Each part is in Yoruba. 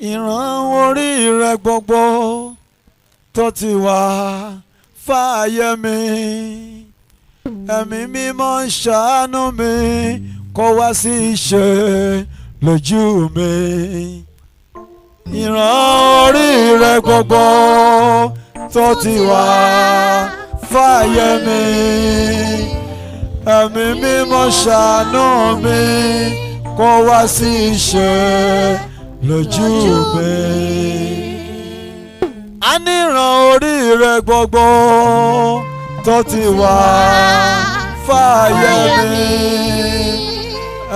ìran orí rẹ gbogbo tó ti wà fààyè mi ẹ̀mí mímọ́ ń ṣàánú mi kó wá sí ìṣe lójú mi. ìran orí rẹ gbogbo tó ti wà fààyè mi ẹ̀mí mímọ́ ṣàánú mi kó wá sí ìṣe lójú mi. a ní ìran orí rẹ gbogbo tó ti wà fààyè mi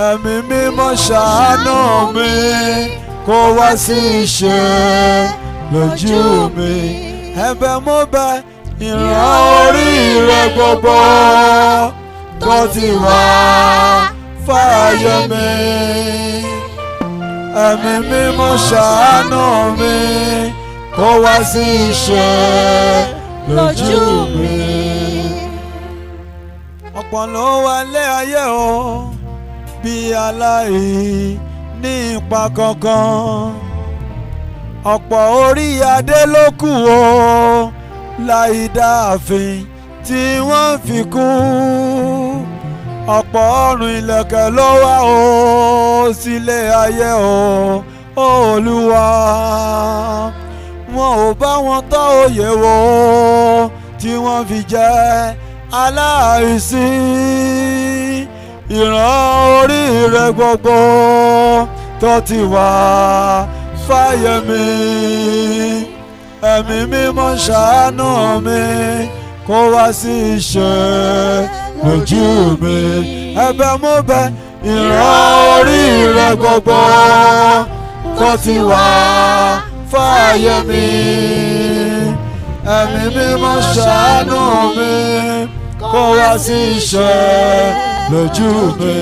ẹ̀mí mímọ́ ṣàánú mi kó wá sí ìṣe lójú mi. ẹ̀bẹ̀ mo bẹ̀ ìran orí rẹ gbogbo tó ti wà fààyè mi ẹ̀mí mímọ́ ṣàánú mi kó wá sí ìṣe lójú mi. ọ̀pọ̀ ló wà lé ayé o bí aláìní ipa kankan ọ̀pọ̀ orí adé ló kù o láì dáàfin tí wọ́n fi kú ọ̀pọ̀ ọrùn ìlẹ̀kẹ̀ ló wà o sílé ayé o Olúwa wọn ò bá wọn tọ́ òye wò tí wọ́n fi jẹ́ aláìsí. ìran orí rẹ gbogbo tó ti wà fààyè mi ẹ̀mí mímọ́ ṣàánú mi kó wá sí ìṣe lójú mi. ẹ̀bẹ̀ mo bẹ̀ ìran orí rẹ gbogbo tó ti wà fààyè mi ẹ̀mí mímọ́ ṣàánú mi kó wá sí ìṣe lójú mi.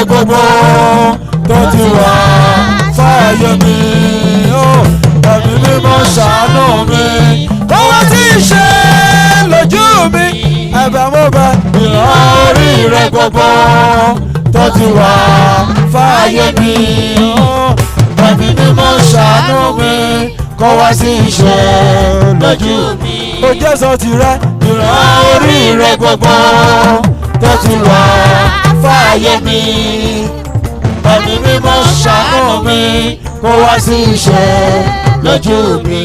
gbogbo tó ti wà fààyè mi ẹ̀mí mímọ́ ṣàánú mi kó wá sí ìṣe lójú mi ẹ̀bẹ̀ mo bẹ̀ ìran orí rẹ gbogbo tó ti wà fààyè mi ẹ̀mí mímọ́ ṣàánú mi kó wá sí ìṣe lójú mi. ó jẹ́ sọ tirẹ̀ ìran orí rẹ gbogbo tó ti wà fààyè mi ẹ̀mí mímọ́ ṣàánú mi kó wá sí ìṣe lójú mi.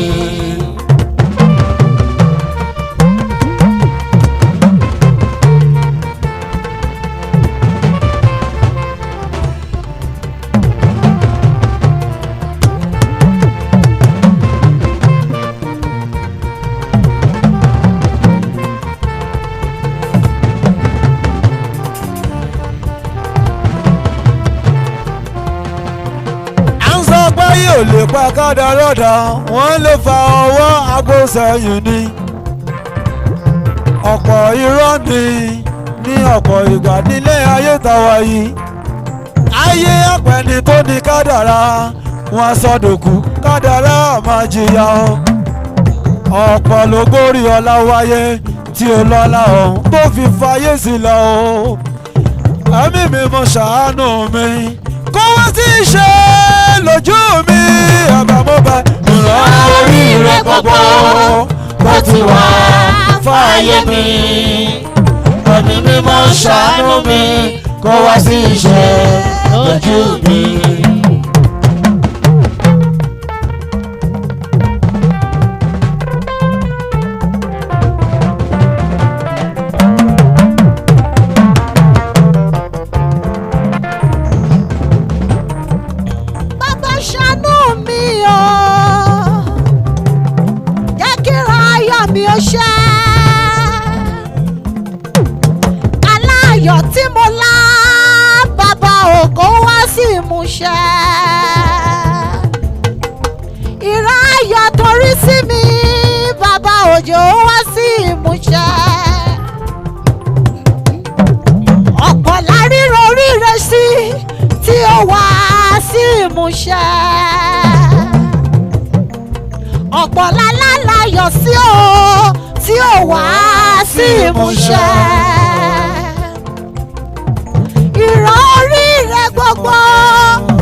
ò lè pa kádàrọ́dà wọ́n lè fa ọwọ́ aago sẹ́yìn ni ọ̀pọ̀ irọ́ ni ní ọ̀pọ̀ ìgbà nílé ayé tàwa yìí ayé àpẹni tó ní kádàrá wọn sọdọ̀kú kádàrá máa jìyà ọ̀pọ̀ ló gbórí ọlá wáyé tí ó lọ́lá ọ̀hún tó fi fayé sílẹ̀ o ẹ̀mí mi mo ṣàánú mi kó wá sí ìṣe lójú mi ẹ̀bẹ̀ mo bẹ̀ ìran orí rẹ gbogbo bó ti wà fààyè mi ẹ̀mí mímọ́ ṣàánú mi kó wá sí ìṣe lójú mi. Bàbá ṣàánú mi o. mi ó ṣẹ. Aláyọ̀ tí mo lá bàbá ògo wá sí ìmúṣẹ. Ìran ayọ̀ torí sí mi bàbá òjò wá sí ìmúṣẹ. Ọ̀pọ̀ la ríro oríire sí tí ó wá sí ìmúṣẹ. Ọ̀pọ̀ la lálayọ̀ sí o tí ó wá sí ìmúṣẹ. Ìran oríire gbogbo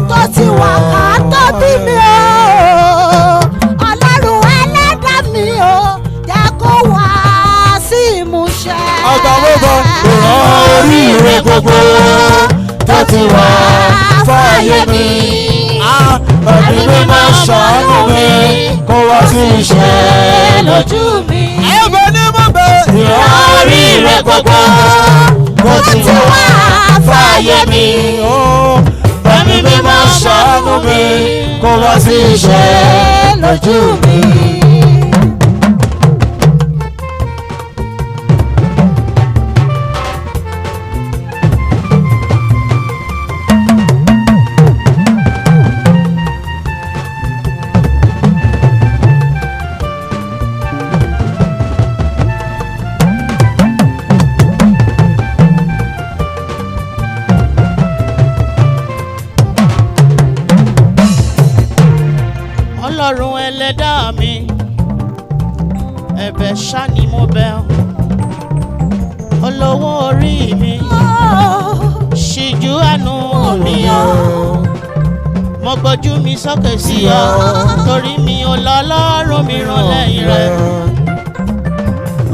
tó ti wà ká tó bí mi o. Ọlọ́run ẹlẹ́dàá mi o jẹ́ kó wá sí ìmúṣẹ. Àgbàlódé ìran oríire gbogbo tó ti wà fáyé mi. Ẹ̀mí mímọ́ ṣàánú mi kó wá sí ìṣẹ́ lójú mi. Ẹ̀bẹ̀ ni mo bẹ̀. Ìran oríire gbogbo tó ti wà fáyé mi. Ẹ̀mí mímọ́ ṣàánú mi kó wá sí ìṣẹ́ lójú mi. Ọlọ́run ẹlẹ́dàá mi, ẹ̀bẹ̀ ṣá ni mo bẹ̀ ọ́. Olówó orí mi, ṣíjú àánú mi o. Mo gbójú mi sókè sí ọ, torí mi ò lọ́lọ́run mìíràn lẹ́yìn rẹ.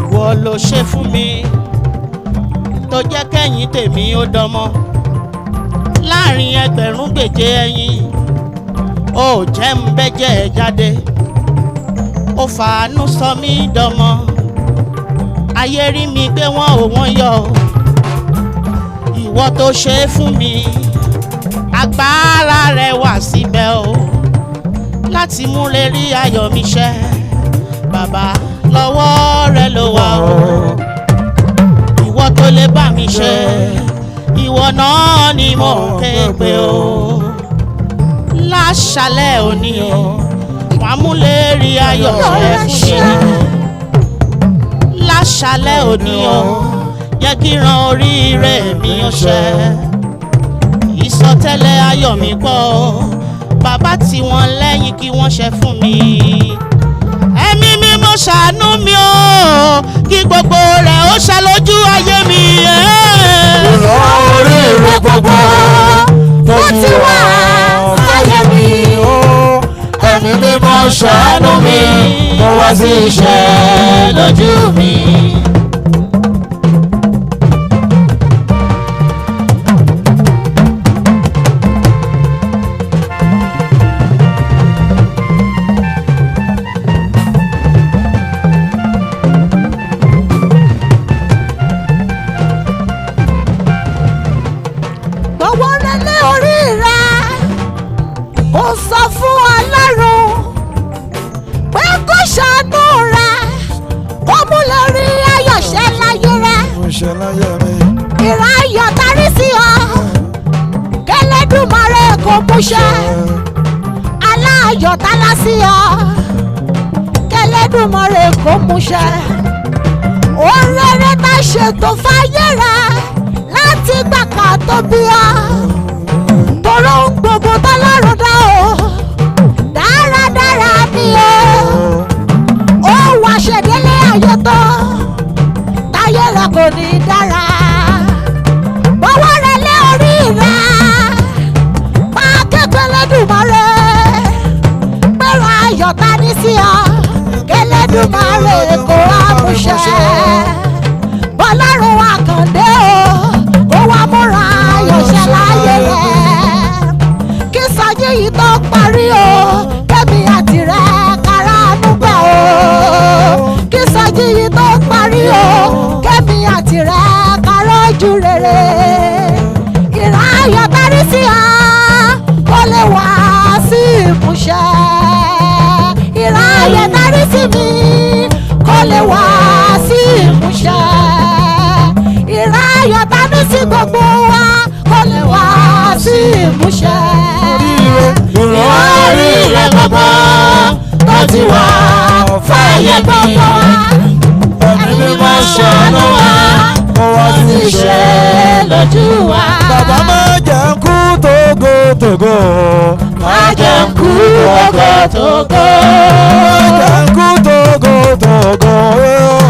Ìwọ ló ṣe fún mi, tó jẹ́ kẹ́yìn tèmi ó dánmọ́. Láàrin ẹgbẹ̀rún gbèje ẹyin, ó jẹ́ ń bẹ́jẹ̀ jáde, ó fàánú sọ mí dọmọ. Ayé rí mi gbé wọn ò wọ́n yọ, ìwọ tó ṣe é fún mi, agbára rẹ wà síbẹ̀ o, láti mú lè rí ayọ̀ mi ṣẹ. Bàbá lọ́wọ́ rẹ ló wà o, ìwọ tó lè bá mi ṣe, ìwọ náà ni mò ń ké pè o. Láṣálẹ́ òní wàá mú lè rí ayọ̀ rẹ fún mi. Láṣálẹ́ òní yẹ kí ran oríire mi ó ṣẹ. Ìsọtẹ́lẹ̀ ayọ̀ mi pọ̀, bàbá tí wọ́n lẹ́yìn kí wọ́n ṣe fún mi. Ẹ̀mí mímọ́ ṣàánú mi o, kí gbogbo rẹ̀ ó ṣẹ lójú ayé mi. Ìran oríire gbogbo tó ti wà fáyé mi. Ẹ̀mí mímọ́ ṣàánú mi kó wá sí ìṣẹ́ lójú mi. Gbogbo rẹ lé orí rẹ, ó sọ fún Ọlọ́run pé kó ṣàánú rẹ, kó mú lè rí ayọ̀ ṣẹ láyé rẹ. Ìran ayọ̀ tarí sí ọ, k'Ẹlẹ́dùmarè kó múṣẹ. Aláyọ̀ tálá sí ọ, k'Ẹlẹ́dùmarè kó múṣẹ. Ohun rere tá ṣètò fáyé rẹ láti gbà ká tó bí ọ. Tòrò ń gbogbo tọ́lọ́run dá o, dáradára ni o. Ó wá ṣèdélé ayé tó, táyé rẹ kò ní dára. Bọ́wọ́ rẹ lé orí rẹ, máa képe l'Ẹlẹ́dùmarè. Pẹ̀rọ ayọ̀ ta ní sí ọ, k'Ẹlẹ́dùmarè kó wá múṣẹ. Bọ́lọ́run àkàndé o, kó wá múra ayọ̀ ṣẹ láyé rẹ. Kí sọjí yìí tó parí o, kẹ́mi àti rẹ kára núgbà o. Kí sọjí yìí tó parí o, kẹ́mi àti rẹ kára ojú rere. Ìran ayọ̀ tarí sí ọ, kó lè wá sí ìmúṣẹ. Ìran ayọ̀ tarí sí mi, kó lè wá sí ìmúṣẹ. Ìráyọ̀ tánú sí gbogbo wa kó lè wá sí ìmúṣẹ. Oríire gbogbo tó ti wà fáyé gbogbo wa. Ẹ̀mí mímọ́ ṣàánú wa kó wá sí ṣe lójú wa. Bàbá máa jẹ́ kú tógótógó. Máa jẹ́ kú tógótógó. Máa jẹ́ kú tógótógó.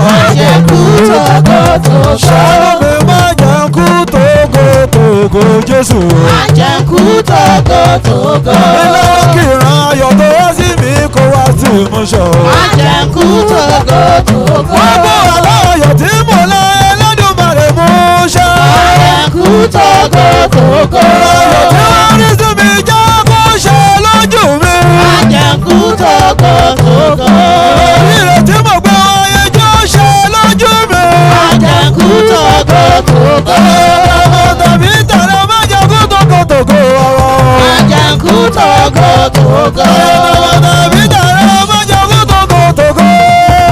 Máa jẹ́ kú tógótógó. Ṣàánú mi máa jẹ́ kú tógótógó Jésù. Máa jẹ́ kú tógótógó. Ilé kìran ayọ̀ tó wá sí mi kó wá sí ìmúṣẹ. Máa jẹ́ kú tógótógó. Gbogbo aláyọ̀ tí mo lọ Ẹlẹ́dùmarè mú ṣẹ. Máa jẹ́ kú tógótógó. Ayọ̀ tí wọ́n rí sí mi jẹ́ kó ṣe lójú mi. Máa jẹ́ kú tógótógó. Ìrètí mo gbọ́ ayé jọ ṣe lójú mi. Máa jẹ́ kú tógótógó. Tàbí tẹ̀lé má jẹ́ kú tógótógó ọ̀rọ̀. Máa jẹ́ kú tógótógó. Tàbí tẹ̀lé má jẹ́ kú tógótógó.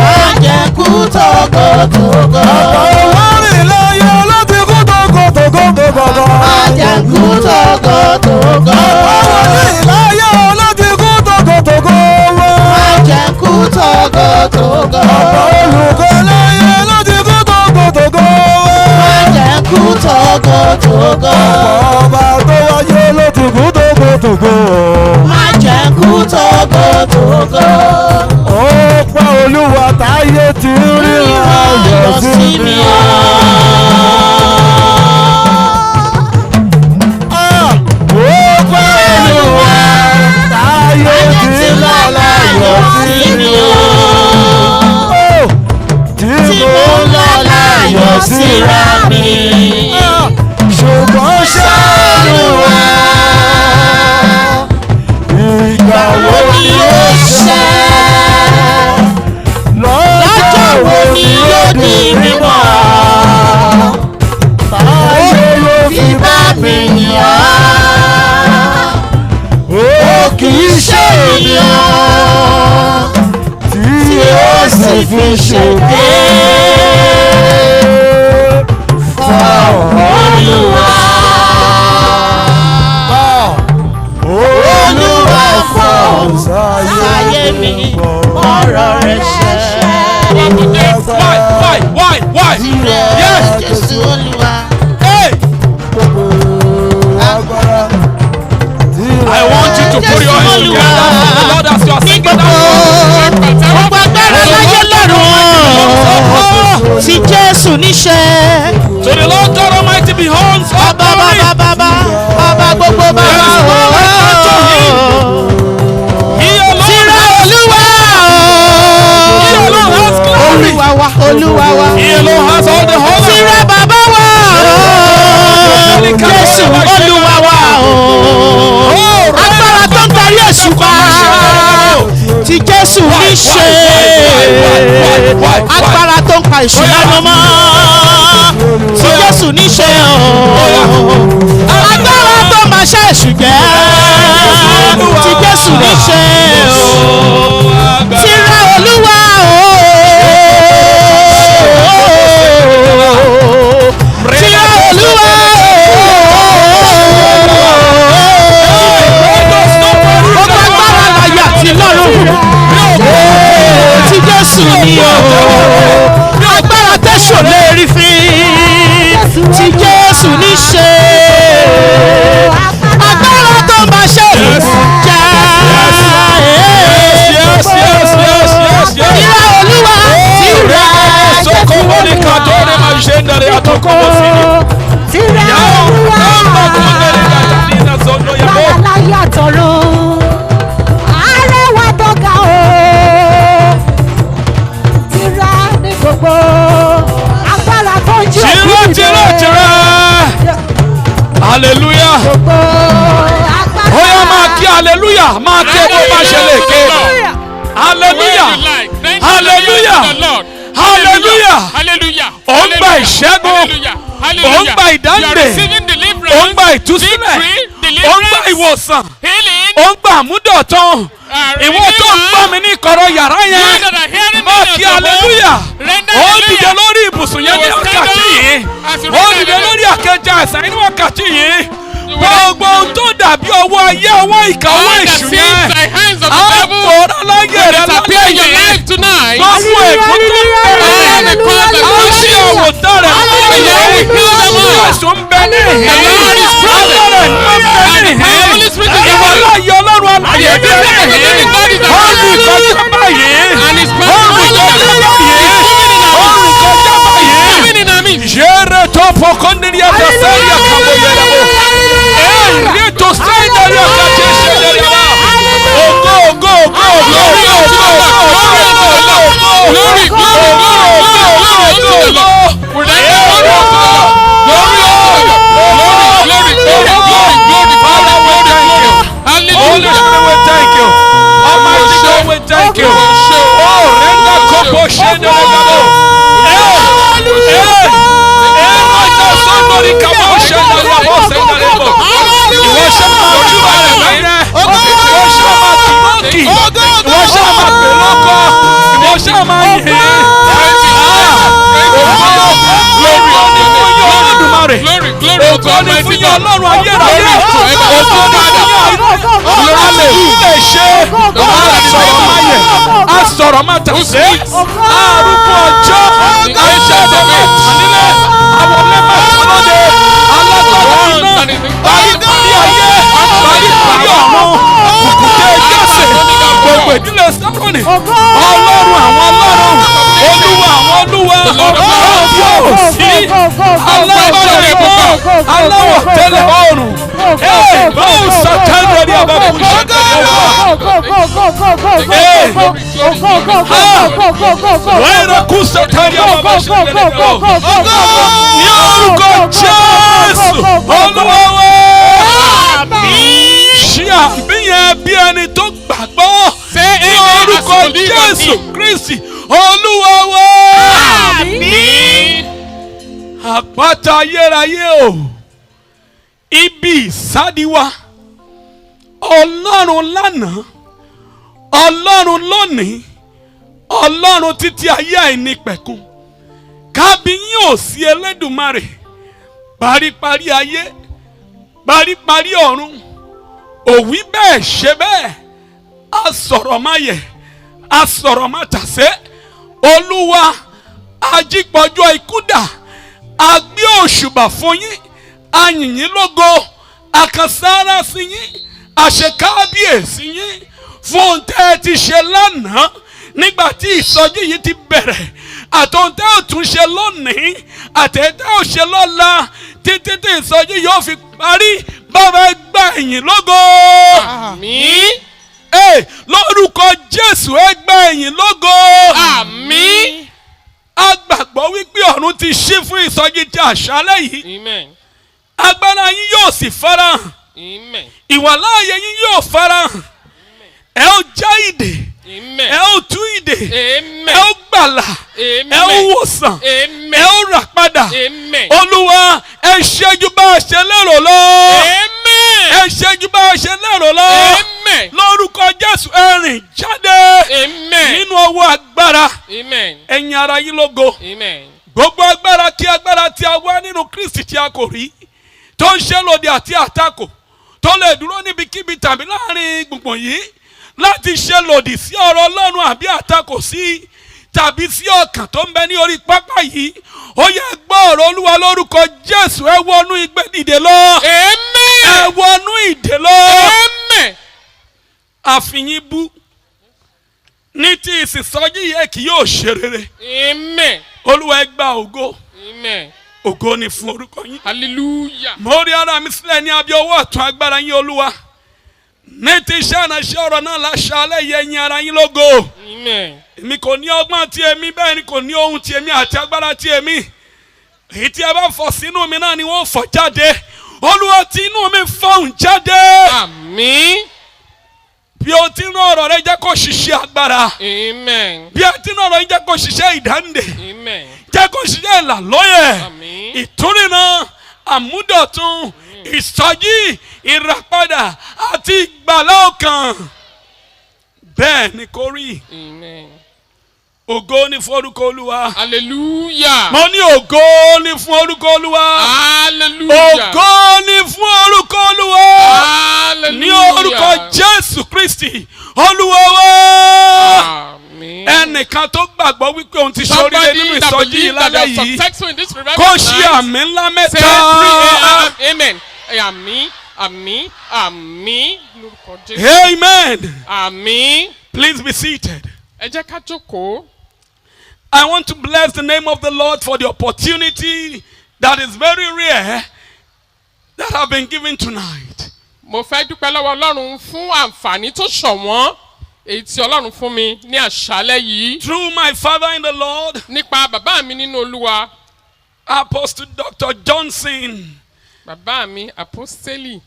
Máa jẹ́ kú tógótógó. Àwọn rìn láyé láti kú tógótógó mi bàbá. Máa jẹ́ kú tógótógó. Àwọn rìn láyé láti kú tógótógó wọn. Máa jẹ́ kú tógótógó. Olùkọ́ láyé láti kú tógótógó wọn. Máa jẹ́ kú tógótógó. Ọba tó wáyé ló ti kú tógótógó. Máa jẹ́ kú tógótógó. Ó pa Olúwa táyé ti rí ayọ̀ sí mi. Ó pa Olúwa táyé ti rí ayọ̀ sí mi. Tí mo ń lọ láyọ̀ síra mi. Ṣùgbọ́n ṣàánú wa. Ìgbà wo ni ó ṣẹ? Lọ́jọ́ wo ni yóò di mímọ́? Táyé ló fi bá mi yàn. Ó kì í ṣe ènìyàn tí ó sì fi ṣèké. Olúwa. Olúwa fọ̀hún sáyé mi ọ̀rọ̀ rẹ̀ ṣẹ. Why? Yes. Jésù Olúwa. Hey, I want you to put your hands together for the Lord as you are singing that song. Gbogbo agbára láyé lọ́rùn tí Jésù níṣẹ́. To the Lord God Almighty be horns up glory. Ọba gbogbo bàbá He alone tìrẹ Olúwa He alone has glory. Olúwa wa He alone has all the honor. tìrẹ bàbá wa Jésù Olúwa wa agbára tó ń darí òṣùpá tí Jésù níṣẹ́ agbára tó ń pa ìṣúná mọ́ tí Jésù níṣẹ́ agbára tó máa ṣe èṣù jẹ́ tí Jésù níṣẹ́ tìrẹ Olúwa tìrẹ Olúwa gbogbo agbára láyé àti lọ́run tí Jésù ní agbára tẹ̀sán lè rí fín tí Jésù ní ṣe agbára tó máa ṣe ìjà tìrẹ Olúwa tìrẹ tìrẹ Olúwa láyé àtọ̀run arẹwà tó ga o tìrẹ ní gbogbo agbára tó jí òkú Tira. Hallelujah. gbogbo agbára. Ó yá máa kí hallelujah. Máa ké bó bá ṣe lè ké. Hallelujah. Hallelujah. Hallelujah. Ó ń gba ìṣẹ́gun. Ó ń gba ìdáǹdè. Ó ń gba ìtúsílẹ̀. Ó ń gba ìwòsàn. Ó ń gba àmúdọ̀tán. ìwọ tó ń gbọ́ mi ní ìkọ̀rọ̀ yàrá yẹn máa kí hallelujah. Ó dìde lórí ibùsùn yẹn ní wákàtí yìí. Ó dìde lórí àkẹjà àìsàn ní wákàtí yìí. Gbogbo ohun tó dàbí ọwọ́ ayé ọwọ́ ìkà ọwọ́ èṣù yẹn á pòórá láyé rẹ lálẹ́ yìí. Gbogbo èkó tó ń bẹ̀rẹ̀ á ṣe àwòtán rẹ̀ lálẹ́ yìí. Jésù ń bẹ ní ìhìn. Ọlọ́run ń bẹ ní ìhìn. Ìwọ láyé Ọlọ́run alààyè bí ẹni. Ọ̀rùn ìkọjá báyìí. Ọ̀rùn ìkọjá báyìí. Ọ̀rùn ìkọjá báyìí. Jere tó fọkàndínlẹ́ àtàsáyé àkàbọ̀ yẹn lọ́wọ́. Rito Sandari Akajeshe Deriaba. Ogo, ogo, ogo, ogo, thank you. Oh, Renda Kopo Shenderebo. Somebody come on, Shenderebo, Shenderebo. Ìwọ ṣe máa ojú rẹ̀ lẹ́yìn. Ìwọ ṣe máa tìmọ́kì. Ìwọ ṣe máa pèlọ́kọ. Ìwọ ṣe máa yìn. Olódùmarè. Ògo ni fún yín Ọlọ́run ayérayé. Ògo ni fún yín alẹ́ ilé ṣe. Asọ̀rọ̀ máa yẹ. Asọ̀rọ̀ máa tàṣe. Arúgbó ọjọ́. Ẹ̀ṣẹ̀ tó máa tà nílẹ̀. Àwọn ọlẹ́ máa tún lóde. Alágbára iná. Parí ayé. Parí ọ̀run. Kùkùté Jésè. Gbogbo ìdílé Sárónì. Ọlọ́run àwọn ọlọ́run. Olúwa àwọn olúwa. Ọlọ́run sí. Aláṣẹ̀mọ́. Aláwọ̀ tẹ́lẹ̀ ọ̀run. Báwo sàtẹ́lẹ̀ ní àbábọ̀ ìṣẹ́tẹ́lẹ̀ wá. Wẹ́rẹ́ kú sàtẹ́lẹ̀ àbábọ̀ ìṣẹ́tẹ́lẹ̀ wá. Ní orúkọ Jésù. Olúwa wá. Ṣé àbíyẹn bí ẹni tó gbàgbọ́ ní orúkọ Jésù Kristi Olúwa wá. Àpáta ayérayé o, ibi ìsádiwa, Ọlọ́run lánàá, Ọlọ́run lónìí, Ọlọ́run títí ayé àìnípẹ̀kun, kábíyín ò sí Elédùmarè, paríparí ayé, paríparí ọ̀run, òwí bẹ́ẹ̀ ṣe bẹ́ẹ̀, asọ̀rọ̀ má yẹ̀, asọ̀rọ̀ má tàsé, Olúwa ajípọ̀jọ́ ikú dà, agbé òṣùbà fún yín, ayìnyín lógo, àkànsára sí yín, àṣekábíyèsí yín fún ohun tẹ́ ẹ ti ṣe lánàá nígbà tí ìsọjí yìí ti bẹ̀rẹ̀, àtòhun tẹ́ ò tún ṣe lónìí, àtẹ̀tẹ́ ò ṣe lọ́la, títí tí ìsọjí yóò fi parí. Bàbá ẹ gba ìyìn lógo. Àmín. Lórúkọ Jésù ẹ gba ìyìn lógo. Àmín. A gbàgbọ́ wípé ọ̀run ti ṣí fún ìsọjí ti àṣálẹ́ yìí. Amen. Agbára yín yóò sì farahàn. Amen. Ìwàláàyè yín yóò farahàn. Ẹ ó já ìdè. Amen. Ẹ ó tú ìdè. Amen. Ẹ ó gbàlà. Amen. Ẹ ó wòsàn. Amen. Ẹ ó rà padà. Amen. Olúwa ẹ ṣẹ́jú bá a ṣe lérò lọ. Amen. Ẹ ṣẹ́jú bá a ṣe lérò lọ. Amen. Lórúkọ Jésù ẹ rìn jáde. Amen. Nínú ọwọ́ agbára. Amen. Ẹ̀yin ara yín lógo. Amen. Gbogbo agbára kí agbára tí a wá nínú Kristi tí a kò rí, tó ń ṣe lòdì àti àtakò, tó lè dúró níbikíbi tàbí láàrin gbùngbùn yìí láti ṣe lòdì sí ọ̀rọ̀ Ọlọ́run àbí àtakò sí tàbí sí ọkàn tó ń bẹ ní orí pápá yìí, ó yẹ gbọ́ ọ̀rọ̀ Olúwa lórúkọ Jésù. Ẹ wọnú ìgbédìde lọ. Amen. Ẹ wọnú ìdè lọ. Amen. Àfihàn bú ní ti ìsìsọjí yẹ kì yóò ṣe rere. Amen. Olúwa ẹ gba ògo. Amen. Ògo ni fún orúkọ yín. Hallelujah. Mo rí ara mi sílẹ̀ ní abẹ́ ọwọ́ ọ̀tún agbára yín Olúwa. Ní ti iṣẹ́ ìránṣẹ́ ọ̀rọ̀ náà láṣálẹ́ yẹ yín ara yín lógo. Amen. Èmi kò ní ọgbọ́n ti èmi, bẹ́ẹ̀ ni kò ní ohun ti èmi àti agbára ti èmi. Èyí tí ẹ bá fọ̀ sínú mi náà ni wọ́n fọ̀ jáde. Olúwa tí inú mi fọ̀hún jáde. Àmín. Bí o ti rán ọ̀rọ̀ rẹ jẹ́ kó ṣiṣẹ́ agbára. Amen. Bí o ti rán ọ̀rọ̀ yín jẹ́ kó ṣiṣẹ́ ìdáǹdè. Amen. Jẹ́ kó ṣiṣẹ́ ìlàlọ́yẹ̀. Àmín. Ìtúnìnà, àmúdọ̀tun, ìsọjí, ìràpadà àti ìgbàlá ọkàn. bẹ́ẹ̀ ni kò rí. Amen. Ògo ni fún orúkọ Olúwa. Hallelujah. Mo ní ògo ni fún orúkọ Olúwa. Hallelujah. Ògo ni fún orúkọ Olúwa. Hallelujah. Ní orúkọ Jésù Kristi Olúwa wa. Amen. Ẹnìkan tó gbàgbọ́ wípé òun ti ṣoríire nínú Somebody that ìsọjí believes that they lálẹ́ are yìí successful in this revival kó ṣí tonight, àmì ńlá say mẹ́ta. 3 Amen. Àmín, àmín, àmín. Lórúkọ Jésù. Amen. Àmín. Please be seated. Ẹ jẹ́ ká jókòó. I want to bless the name of the Lord for the opportunity that is very rare that have been given tonight. Mo fẹ́ dúpẹ́ lọ́wọ́ Ọlọ́run fún àǹfààní tó ṣọ̀wọ́n èyí tí Ọlọ́run fún mi ní àṣálẹ́ yìí. Through my father in the Lord, Nípa bàbá mi nínú Olúwa, Apostle Dr. Johnson bàbá mi Apostoli.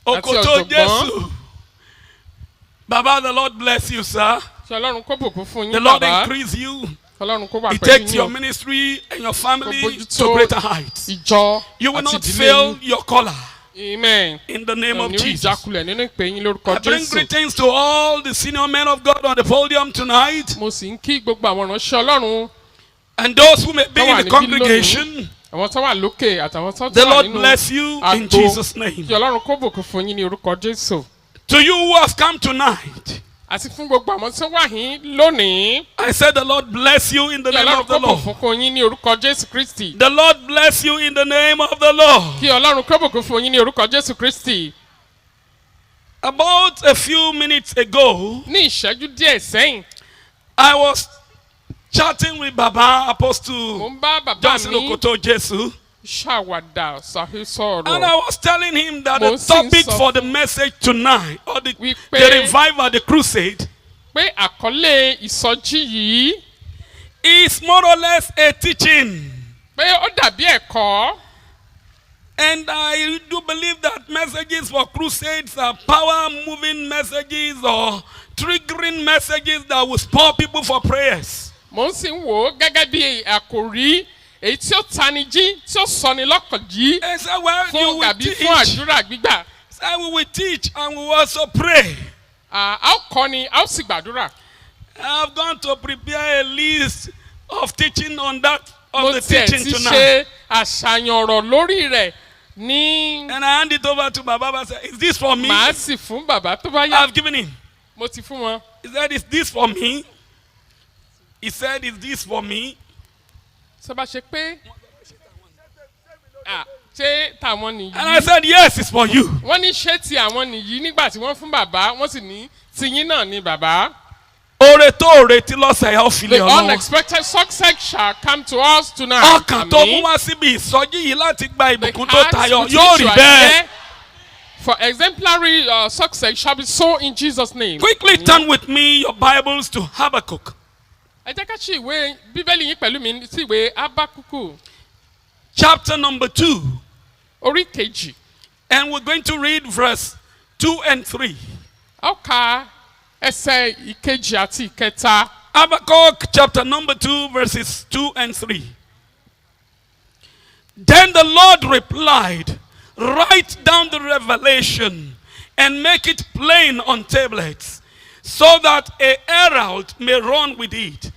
Okoto ọ̀jọ̀gbọ́n. Jesu. Baba, the Lord bless you, sir. Ṣé Ọlọ́run kó bùkún fún The yín Lord bàbá? increase you. Ọlọ́run kó wà He pẹ̀lú takes your yín ministry and your kó family bójútó to greater heights. ìjọ You will àti not ìdílé fail yín. your caller Amen. in the name of Ní Jesus. ìjákulẹ̀ nínú ìpè yín lórúkọ I bring Jésù. greetings to all the senior men of God on the podium tonight Mo sì ń kí gbogbo àwọn ìránṣẹ́ Ọlọ́run, and those who may be Tó in wà the níbí congregation. àwọn tó wà lókè àtàwọn tó The wà Lord nínú bless you in agbo. Jesus' name. Kí Ọlọ́run kó bùkún fún yín ní orúkọ Jésù. To you who have come tonight, Àti fún gbogbo àwọn tó wà yín lónìí. I said the Lord bless you in the Kí name Ọlọ́run of the kó Lord. bùkún fún yín ní orúkọ Jésù Kristi. The Lord bless you in the name of the Lord. Kí Ọlọ́run kó bùkún fún yín ní orúkọ Jésù Kristi. About a few minutes ago, Ní ìṣẹ́jú díẹ̀ sẹ́yìn, I was chatting with Baba mo Apostle ń bá bàbá Johnson mi Okoto Jesu, ṣàwàdà ṣàhísọ and ọ̀rọ̀. I was telling him that Mo the sì ń topic sọ for the message tonight, or the wípé- revival, the crusade, Pé àkọlé ìsọjí yìí is more or less a teaching. pé ó dàbí ẹ̀kọ́. And I do believe that messages for crusades are power-moving messages or triggering messages that will spur people for prayers. Mo ń sì ń wò ó gẹ́gẹ́ bí àkòrí èyí tí ó tani jí tí ó sọni lọ́kàn jí And so, well, you fún will tàbí teach. fún àdúrà gbígbà. So we will teach and we will also pray. A ó kọ́ ni a ó sì gbàdúrà. I've gone to prepare a list of teaching on that, Mo of the tiẹ̀ teaching ti tonight. ṣe àṣàyàn ọ̀rọ̀ lórí rẹ̀ ní And I hand it over to Baba. Baba said, is this for me? màá sì fún bàbá tó bá yá. I've given him. Mo ti fún wọn. He said, is this for me? He said, is this for me? Sọ bá ṣe pé ṣé tàwọn nìyí. And I said, yes, it's for you. Wọ́n ní ṣé ti àwọn nìyí nígbà tí wọ́n fún bàbá wọ́n sì ní tiyín náà ni bàbá. Oore tó retí lọ́sẹ̀ yẹn ó fi lé The ọ lọ́wọ́. unexpected success shall come to us tonight. Ọkàn tó mú wá síbi ìsọjí yìí láti gba The ìbùkún tó heart tayọ with yóò which rí you are bẹ́ẹ̀. here for exemplary success shall be so in Jesus' name. Quickly turn with me your Bibles to Habakkuk. Ẹ jẹ́ ká ṣí ìwé bíbélì yín pẹ̀lú mi sí ìwé Ábákúkù Chapter number 2. orí kejì. And we're going to read verse 2 and 3. A ó ka ẹsẹ̀ ìkejì àti ìkẹta. Habakkuk chapter number 2 verses 2 and 3. Then the Lord replied, write down the revelation and make it plain on tablets, so that a herald may run with it.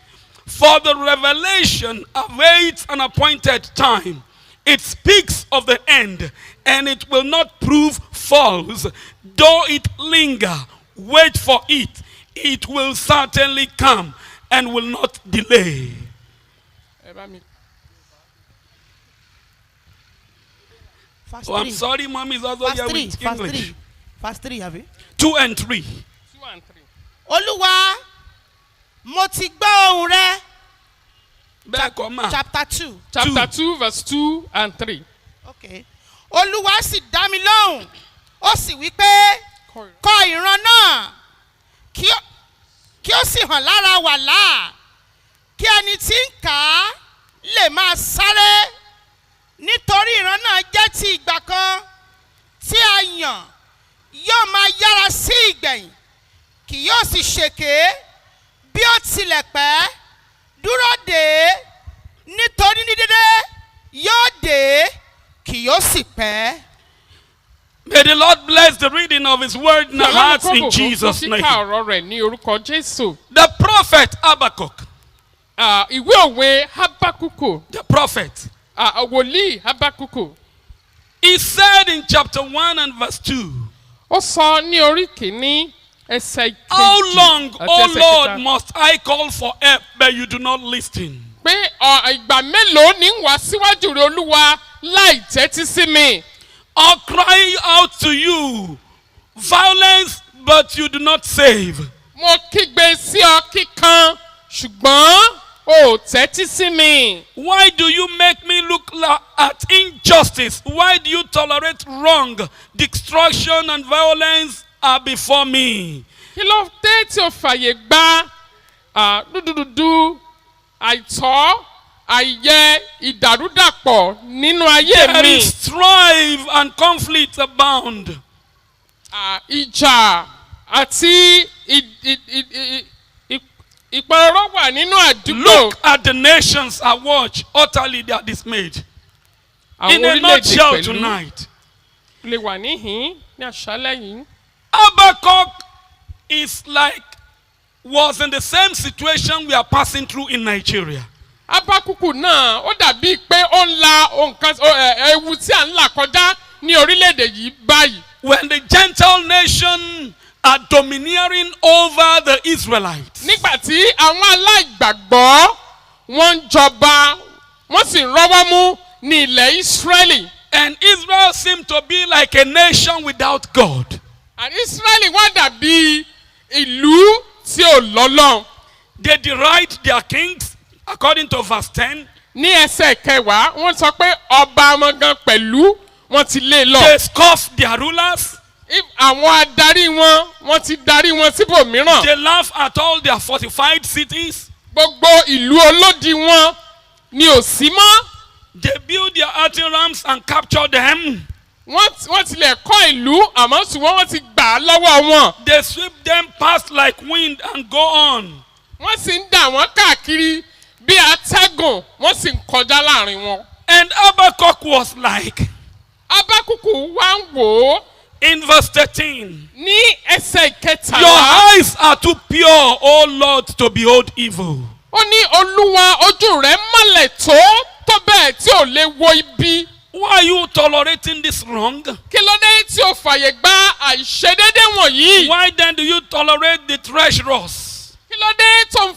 For the revelation awaits an appointed time. It speaks of the end, and it will not prove false. Though it linger, wait for it. It will certainly come and will not delay. Ẹ bá mi. Verse Oh, I'm 3. sorry, mom is also Verse here 3. with Verse English. 3. Verse 3, have you? 2 and 3. 2 and 3. Olúwa, mo ti gbọ́ ohùn rẹ. Bẹ́ẹ̀ kọ́ mà. Chapter 2. Chapter 2 verse 2 and 3. Okay. Olúwa sì dá mi lóhùn. Ó sì wí pé kọ ìran náà kí ó sì hàn lára wàhálà kí ẹni tí ń kà á lè máa sáré nítorí ìran náà jẹ́ ti ìgbà kan tí a yàn yóò máa yára sí ìgbẹ̀yìn kì yóò sì ṣèké bí ó tilẹ̀ pẹ́ dúró dè nítorí ní dédé yóò dé kì yóò sì pẹ́. May the Lord bless the reading of His word in our hearts in Jesus' name. The prophet Habakkuk. Ìwé òwe Habakuku. The prophet. Wòlíì Habakuku. He said in chapter 1 and verse 2. Ó sọ ní orí kìíní ẹsẹ̀ kejì. How long, O Lord, must I call for help, but you do not listen? Pé ìgbà mélòó ní wá síwájú rẹ Olúwa láì tẹ́tí sí mi? Or cry out to you, violence, but you do not save. Mo kígbe sí ọ kíkan, ṣùgbọ́n o tẹ́tí sí mi. Why do you make me look at injustice? Why do you tolerate wrong? Destruction and violence are before me. Kí ló dé tí o fàyè gba dúdúdúdú, àìtọ́, àìyẹ, ìdàrúdàpọ̀ nínú ayé mi? There is strife and conflict abound. Ìjà àti ìpọ̀rọ̀ wà nínú àdúgbò. Look at the nations at watch, utterly they are dismayed. In a nutshell tonight, lè wà níhìn ní àṣálẹ́ yìí. Habakkuk was in the same situation we are passing through in Nigeria. Habakuku náà ó dàbí pé ó ń la ewu tí à ń là kọjá ní orílẹ̀-èdè yìí báyìí. When the Gentile nation are domineering over the Israelites. Nígbà tí àwọn aláìgbàgbọ́ wọ́n ń jọba wọ́n sì ń rọ́wọ́ mú ní ilẹ̀ Ísírẹ́lì. And Israel seemed to be like a nation without God. And Ísírẹ́lì wá dàbí ìlú tí ò lọ́lọ́run. They deride their kings according to verse 10. Ní ẹsẹ̀ kẹwàá wọ́n sọ pé ọba wọn gan pẹ̀lú wọ́n ti lé lọ. They scoff their rulers. Àwọn adarí wọ́n ti darí wọn síbòmíràn. They laugh at all their fortified cities. Gbogbo ìlú olódi wọn ni ò sí mọ́. They build their earthen rams and capture them. Wọ́n tilẹ̀ kọ́ ìlú àmọ́ ṣùgbọ́n wọ́n ti gbà á lọ́wọ́ wọn. They sweep them past like wind and go on. Wọ́n sì ń dà wọ́n káàkiri bí atẹ́gùn wọ́n sì ń kọjá láàrin wọn. And Habakkuk was like. Habakuku wá ń wò ó. In verse 13. Ní ẹsẹ̀ ìkẹtàlá. Your eyes are too pure, O Lord, to behold evil. Ó ní Olúwa ojú rẹ̀ mọ́lẹ̀ tó bẹ́ẹ̀ tí ò lè wo ibi. Why are you tolerating this wrong? Kí ló dé tí o fàyè gba àìṣedédé wọ̀nyí? Why then do you tolerate the treacherous? Kí ló dé tó ń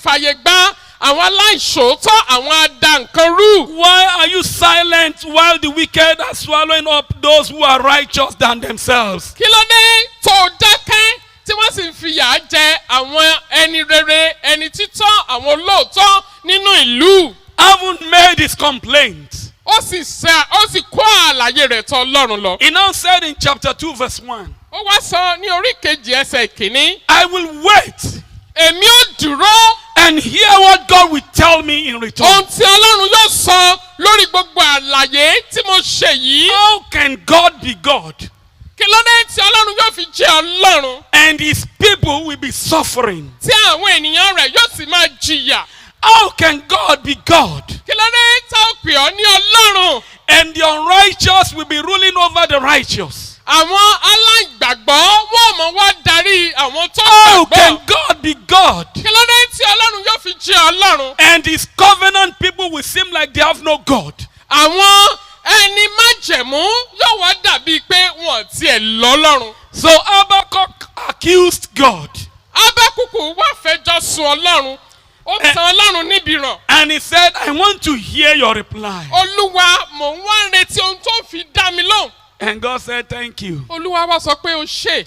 fàyè gba àwọn aláìṣòótọ́ àwọn adànkanrú? Why are you silent while the wicked are swallowing up those who are righteous than themselves? Kí ló dé tó dákẹ́ tí wọ́n sì ń fìyà jẹ àwọn ẹni rere ẹni títọ́ àwọn olóòótọ́ nínú ìlú? Haven't made his complaint. Ó sì kó àlàyé rẹ̀ tọ̀ Ọlọ́run lọ. He now said in chapter 2 verse 1. Ó wá sọ ní orí kejì ẹsẹ̀ kìíní. I will wait. Èmi ó dúró. And hear what God will tell me in return. Ohun tí Ọlọ́run yóò sọ lórí gbogbo àlàyé tí mo ṣe yìí. How can God be God? Kí ló dé tí Ọlọ́run yóò fi jẹ́ Ọlọ́run? And his people will be suffering. Tí àwọn ènìyàn rẹ̀ yóò sì máa jìyà. How can God be God? Kí ló dé tí ó pè ọ́ ní Ọlọ́run? And the unrighteous will be ruling over the righteous. Àwọn aláìgbàgbọ́ wọ́n mọ̀ wá darí àwọn tó How gbàgbọ́. can God be God? Kí ló dé tí Ọlọ́run yóò fi jẹ́ Ọlọ́run? And his covenant people will seem like they have no God. Àwọn ẹni májẹ̀mú yóò wá dàbí pé wọ́n tiẹ̀ lọ́lọ́run. So Habakkuk accused God. Habakuku wá fẹjọ́ sùn Ọlọ́run. Ó tan Ọlọ́run níbi ràn. And he said, I want to hear your reply. Olúwa, mò ń wá retí ohun tó fi dá mi lóhùn. And God said, thank you. Olúwa wá sọ pé o ṣe.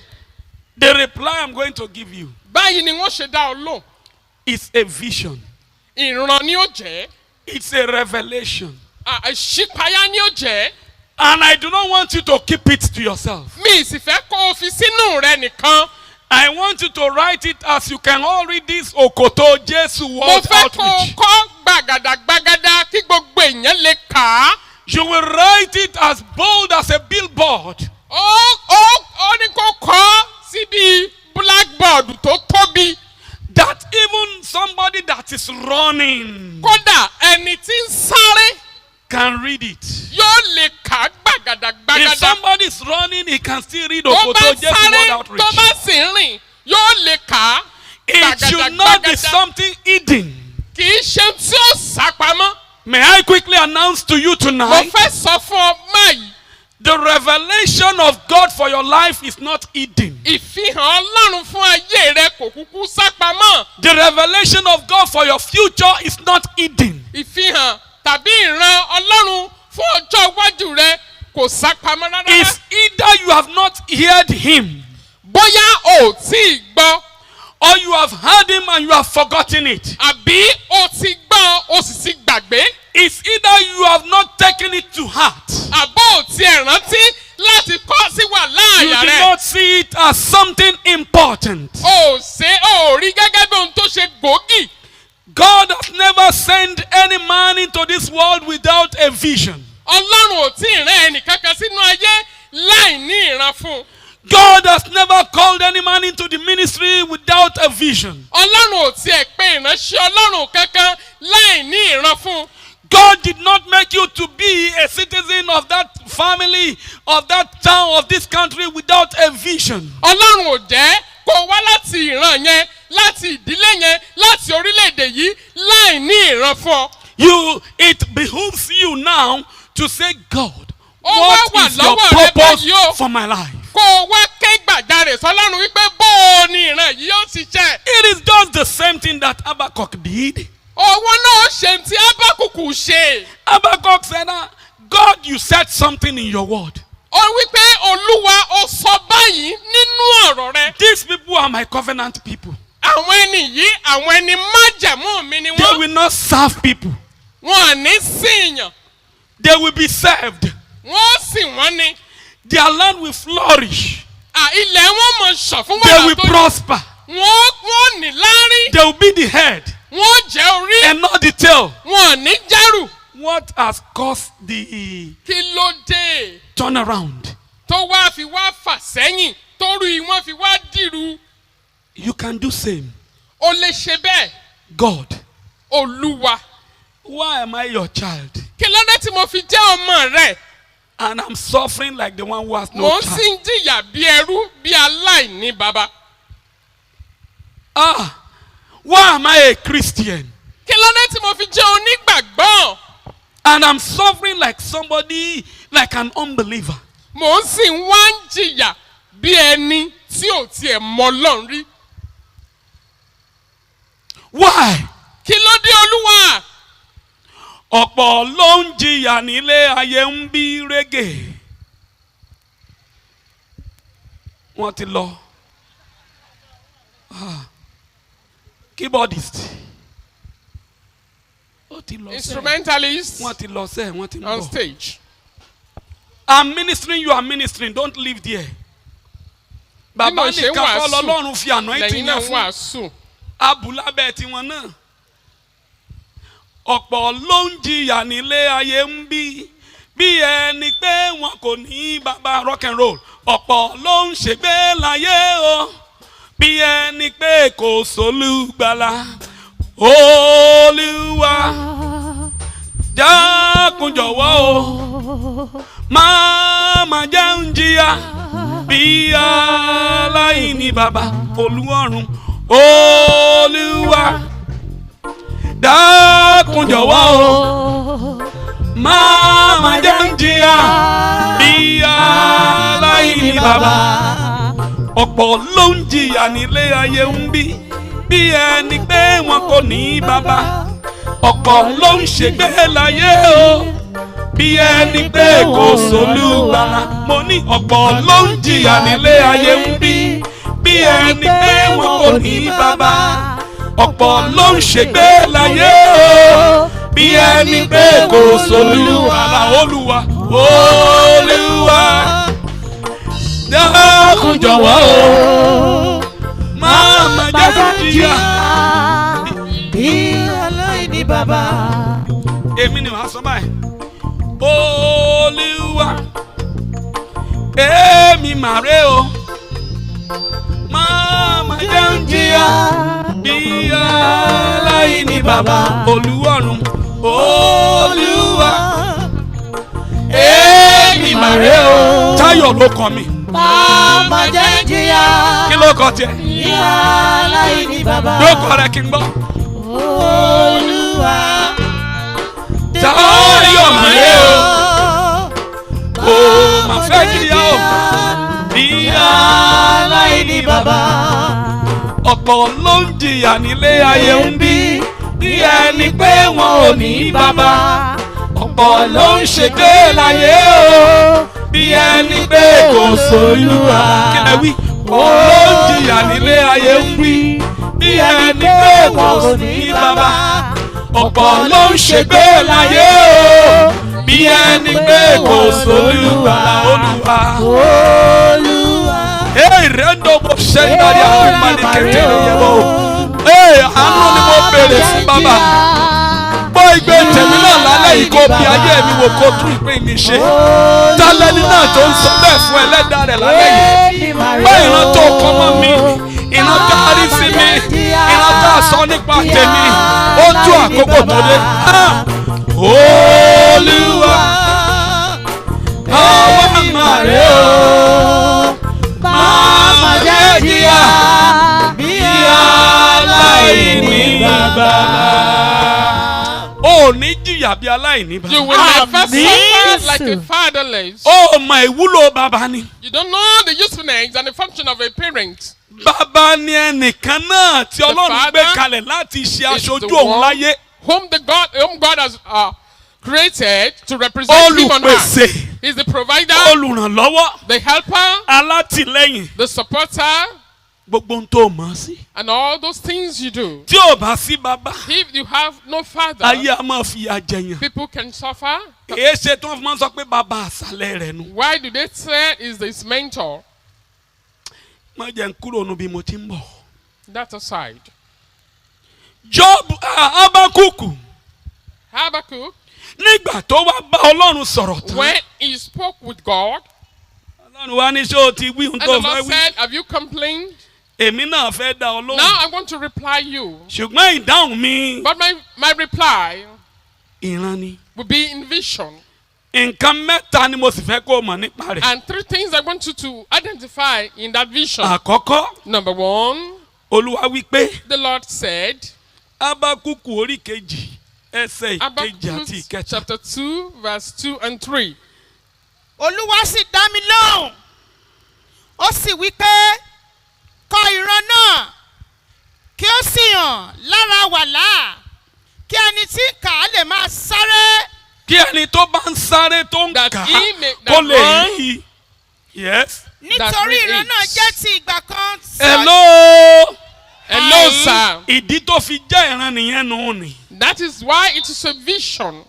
The reply I'm going to give you Báyìí ni wọ́n ṣe dá ọ lóhùn. is a vision. Ìran ni ó jẹ́. It's a revelation. Ìṣípayá ni ó jẹ́. And I do not want you to keep it to yourself. Mi sì fẹ́ kó o fi sínú rẹ nìkan. I want you to write it as you can all read this Okoto Jesu Mo World fẹ́ kó o Outreach. kọ́ gbàgàdàgbàgàdà kí gbogbo èèyàn lè kà á. You will write it as bold as a billboard. Ó ní kó kọ́ síbi blackboard tó tóbi. That even somebody that is running Kódà ẹni tí ń sáré can read it. yóò lè kà á gbàgàdà If gbàgàdà. somebody is running, he can still read Tó bá Okoto Jesu sáré World Outreach. tó bá sì ń rìn yóò lè kà á. It should not be something hidden. Kì í ṣe tí ó sápamọ́. May I quickly announce to you Mo tonight, fẹ́ sọ fún ọ báyìí. the revelation of God for your life is not hidden. Ìfihàn Ọlọ́run fún ayé rẹ kò kúkú sápamọ́. The revelation of God for your future is not hidden. Ìfihàn tàbí ìran Ọlọ́run fún ọjọ́ iwájú rẹ kò sápamọ́ rárá. It's either you have not heard him, Bóyá o ò tí ì gbọ́, or you have heard him and you have forgotten it. àbí o ti gbọ́ o sì ti gbàgbé. It's either you have not taken it to heart. Àbó ò tiẹ̀ rántí láti kọ́ sí wà You láàyà did rẹ̀. not see it as something important. O ò rí gẹ́gẹ́ bí ohun tó ṣe gbòógì. God has never sent any man into this world without a vision. Ọlọ́run ò tí ì rán ẹnìkankan sínú ayé láì ní ìran fún un. God has never called any man into the ministry without a vision. Ọlọ́run ò tiẹ̀ pè ìránṣẹ́ Ọlọ́run kankan láì ní ìran fún un. God did not make you to be a citizen of that family, of that town, of this country without a vision. Ọlọ́run ò jẹ́ kó wá láti ìran yẹn, láti ìdílé yẹn, láti orílẹ̀-èdè yìí láì ní ìran fún ọ. It behooves you now to say, God, Ó what wá wà is your lọ́wọ́ rẹ purpose báyìí o. for my life? Kó o wá ké gbàjarè sọ́lọ́run wípé bó o ní ìran yìí ó ti ṣe. It is just the same thing that Habakkuk did. Owó náà ṣe ti Ábákùkù ṣe. Habakkuk said, God, you said something in your word. Ó wípé Olúwa ó sọ báyìí nínú ọ̀rọ̀ rẹ. These people are my covenant people. Àwọn ẹni yìí, àwọn ẹni májẹ̀mú mi ni They wọ́n. will not serve people. Wọn ò ní síyàn. They will be served. Wọ́n ó sìn wọ́n ni. Their land will flourish. Ilẹ̀ wọn mọ̀ ṣàn fún They wàrà will tó. prosper. Wọ́n ní láárí. They will be the head Wọ́n jẹ́ orí. and not the tail. Wọn ò ní jẹ́rù. What has caused the Kí ló dé? turnaround? Tó wá fi wá fà sẹ́yìn. Torí wọ́n fi wá dìrú. You can do same. O lè ṣe bẹ́ẹ̀. God, Olúwa. why am I your child? Kí ló dé tí mo fi jẹ́ ọmọ rẹ̀? And I'm suffering like the one who has Mo no ń sì child. ń jìyà bí ẹrú bí aláìní bàbá. Why am I a Christian? Kí ló dé tí mo fi jẹ́ onígbàgbọ́? And I'm suffering like somebody, like an unbeliever. Mo ń sì ń wá ń jìyà bí ẹni tí ò tiẹ̀ mọ Ọlọ́run rí. Why? Kí ló dé Olúwa? Ọ̀pọ̀ ló ń jìyà nílé ayé ń bí régè. Wọ́n ti lọ. Keyboardist. Ó ti lọ sẹ́ẹ̀. Instrumentalist Wọ́n ti lọ sẹ́ẹ̀, wọ́n ti ń on bọ̀. stage. I'm ministering, you are ministering, don't leave there. Bàbá mo ṣe ń nìkan kọ́ wàásù, lọ́lọ́run fi àná Lẹ́yìn ìtì náà yẹn ń fún. wàásù. Abùlábẹ́ tiwọn náà. Ọ̀pọ̀ ló ń jìyà nílé ayé ń bí ẹni pé wọn kò ní bàbá rock and roll. Ọ̀pọ̀ ló ń ṣègbé láyé o bí ẹni pé kò sólùgbàlà. Olúwa dákun jọ̀wọ́ o má jẹ́ ń jìyà bí aláìní bàbá Olúọ̀run. Olúwa dákun jọ̀wọ́ o má jẹ́ ń jìyà bí aláìní bàbá. Ọ̀pọ̀ ló ń jìyà nílé ayé ń bí ẹni pé wọn kò ní bàbá. Ọ̀pọ̀ ló ń ṣègbé láyé o bí ẹni pé kò sólùgbàlà. Mo ní ọ̀pọ̀ ló ń jìyà nílé ayé ń bí ẹni pé wọn kò ní bàbá. Ọ̀pọ̀ ló ń ṣègbé láyé o bí ẹni pé kò sólùgbàlà. Olúwa Olúwa dákun jọ̀wọ́ o má jẹ́ ń jìyà bí aláìní bàbá. Èmi ni wàá sọ báyìí. Olúwa èmi màrè o má jẹ́ ń jìyà bí aláìní bàbá. Olúọ̀run Olúwa èmi màrè Victor ló kọ mi. Màmá jẹ́ jìyà. Kí ló kọ tiẹ̀? Ìyá aláìní bàbá. Ló kọ rẹ̀ kí n gbọ́. Olúwa. Táyọ̀ mọ́lẹ́ o. Kò má fẹ́ jìyà o. Ìyá aláìní bàbá. ọ̀pọ̀ ló ń jìyà nílé ayé ń bí. Bí ẹni pé wọn ò ní bàbá. Ọ̀pọ̀ ló ń ṣègbé láyé o. Bí ẹni pé kò sólúwa. Kí lẹ wí? Ó ló ń jìyà nílé ayé ń bí. Bí ẹni pé wọn ò ní bàbá. Ọ̀pọ̀ ló ń ṣègbé láyé o. Bí ẹni pé kò sólúwa. Olúwa. Rendo mo ṣe ń darí àwọn ìmọ̀lẹ́kẹ̀tẹ̀ yẹn o. Àánú ni mo béèrè fún bàbá. Gbọ́ ìgbé tèmi náà lálẹ́ yìí kó bí ayé mi wò kó tún ìpín mi ṣe. Tálẹ́ni náà tó ń sọ bẹ́ẹ̀ fún ẹlẹ́dàá rẹ̀ lálẹ́ yìí. Gbọ́ ìran tó kọ́ mọ́ mi, ìran tó rí sí mi, ìran tó sọ nípa tèmi. Ó tú àkókò tó dé. Olúwa, àwọn àmà rẹ̀ o. Màmá jẹ́ jìyà bí aláìní bàbá. O ní jìyà bí aláìní bàbá. You will never suffer like a fatherless. O mọ ìwúlò bàbá ni. You don't know the usefulness and the function of a parent. Bàbá ni ẹnìkan náà tí Ọlọ́run gbé kalẹ̀ láti ṣe aṣojú òun láyé. Whom God has created to represent him on earth. Olùpèsè. He's the provider, Olùrànlọ́wọ́. the helper, Alátìlẹ́yìn. the supporter, Gbogbo ohun tó mọ̀ sí. and all those things you do. Tí ò bá sí bàbá. If you have no father, Ayé a máa fìyà jẹyàn. people can suffer. Èé ṣe tí wọ́n fi máa ń sọ pé bàbá àṣàlẹ̀ rẹ̀ nu. Why do they say is his mentor? Má jẹ́ n kúrò nu bí mo ti ń bọ̀. That aside. Job Habakuku. Habakkuk, Nígbà tó wá bá Ọlọ́run sọ̀rọ̀ tán. when he spoke with God, Ọlọ́run wá ní ṣé o ti wí ohun and tó the fẹ́ Lord wí. said, have you complained? Èmi náà fẹ́ dá ọ Now lóhùn. I'm going to reply you. Ṣùgbọ́n ìdáhùn mi But my reply ìran ni. will be in vision. Nǹkan mẹ́ta ni mo sì fẹ́ kó o mọ̀ nípa rẹ̀. And three things I want you to identify in that vision. Àkọ́kọ́, Number one, Olúwa wí pé the Lord said, Habakuku orí kejì ẹsẹ̀ ìkejì àti Habakkuk ìkẹta. chapter 2, verse 2 and 3. Olúwa sì dá mi lóhùn. Ó sì wí pé kọ ìran náà kí ó sì hàn lára wàhálà kí ẹni tí ń kà á lè máa sáré. Kí ẹni tó bá ń sáré tó ń That kà á he may kó lè run. rí i. Yes. Nítorí ìran náà jẹ́ ti ìgbà kan. Hello. Hello, sir. Ìdí tó fi jẹ́ ìran nìyẹn nù ni. That is why it is a vision.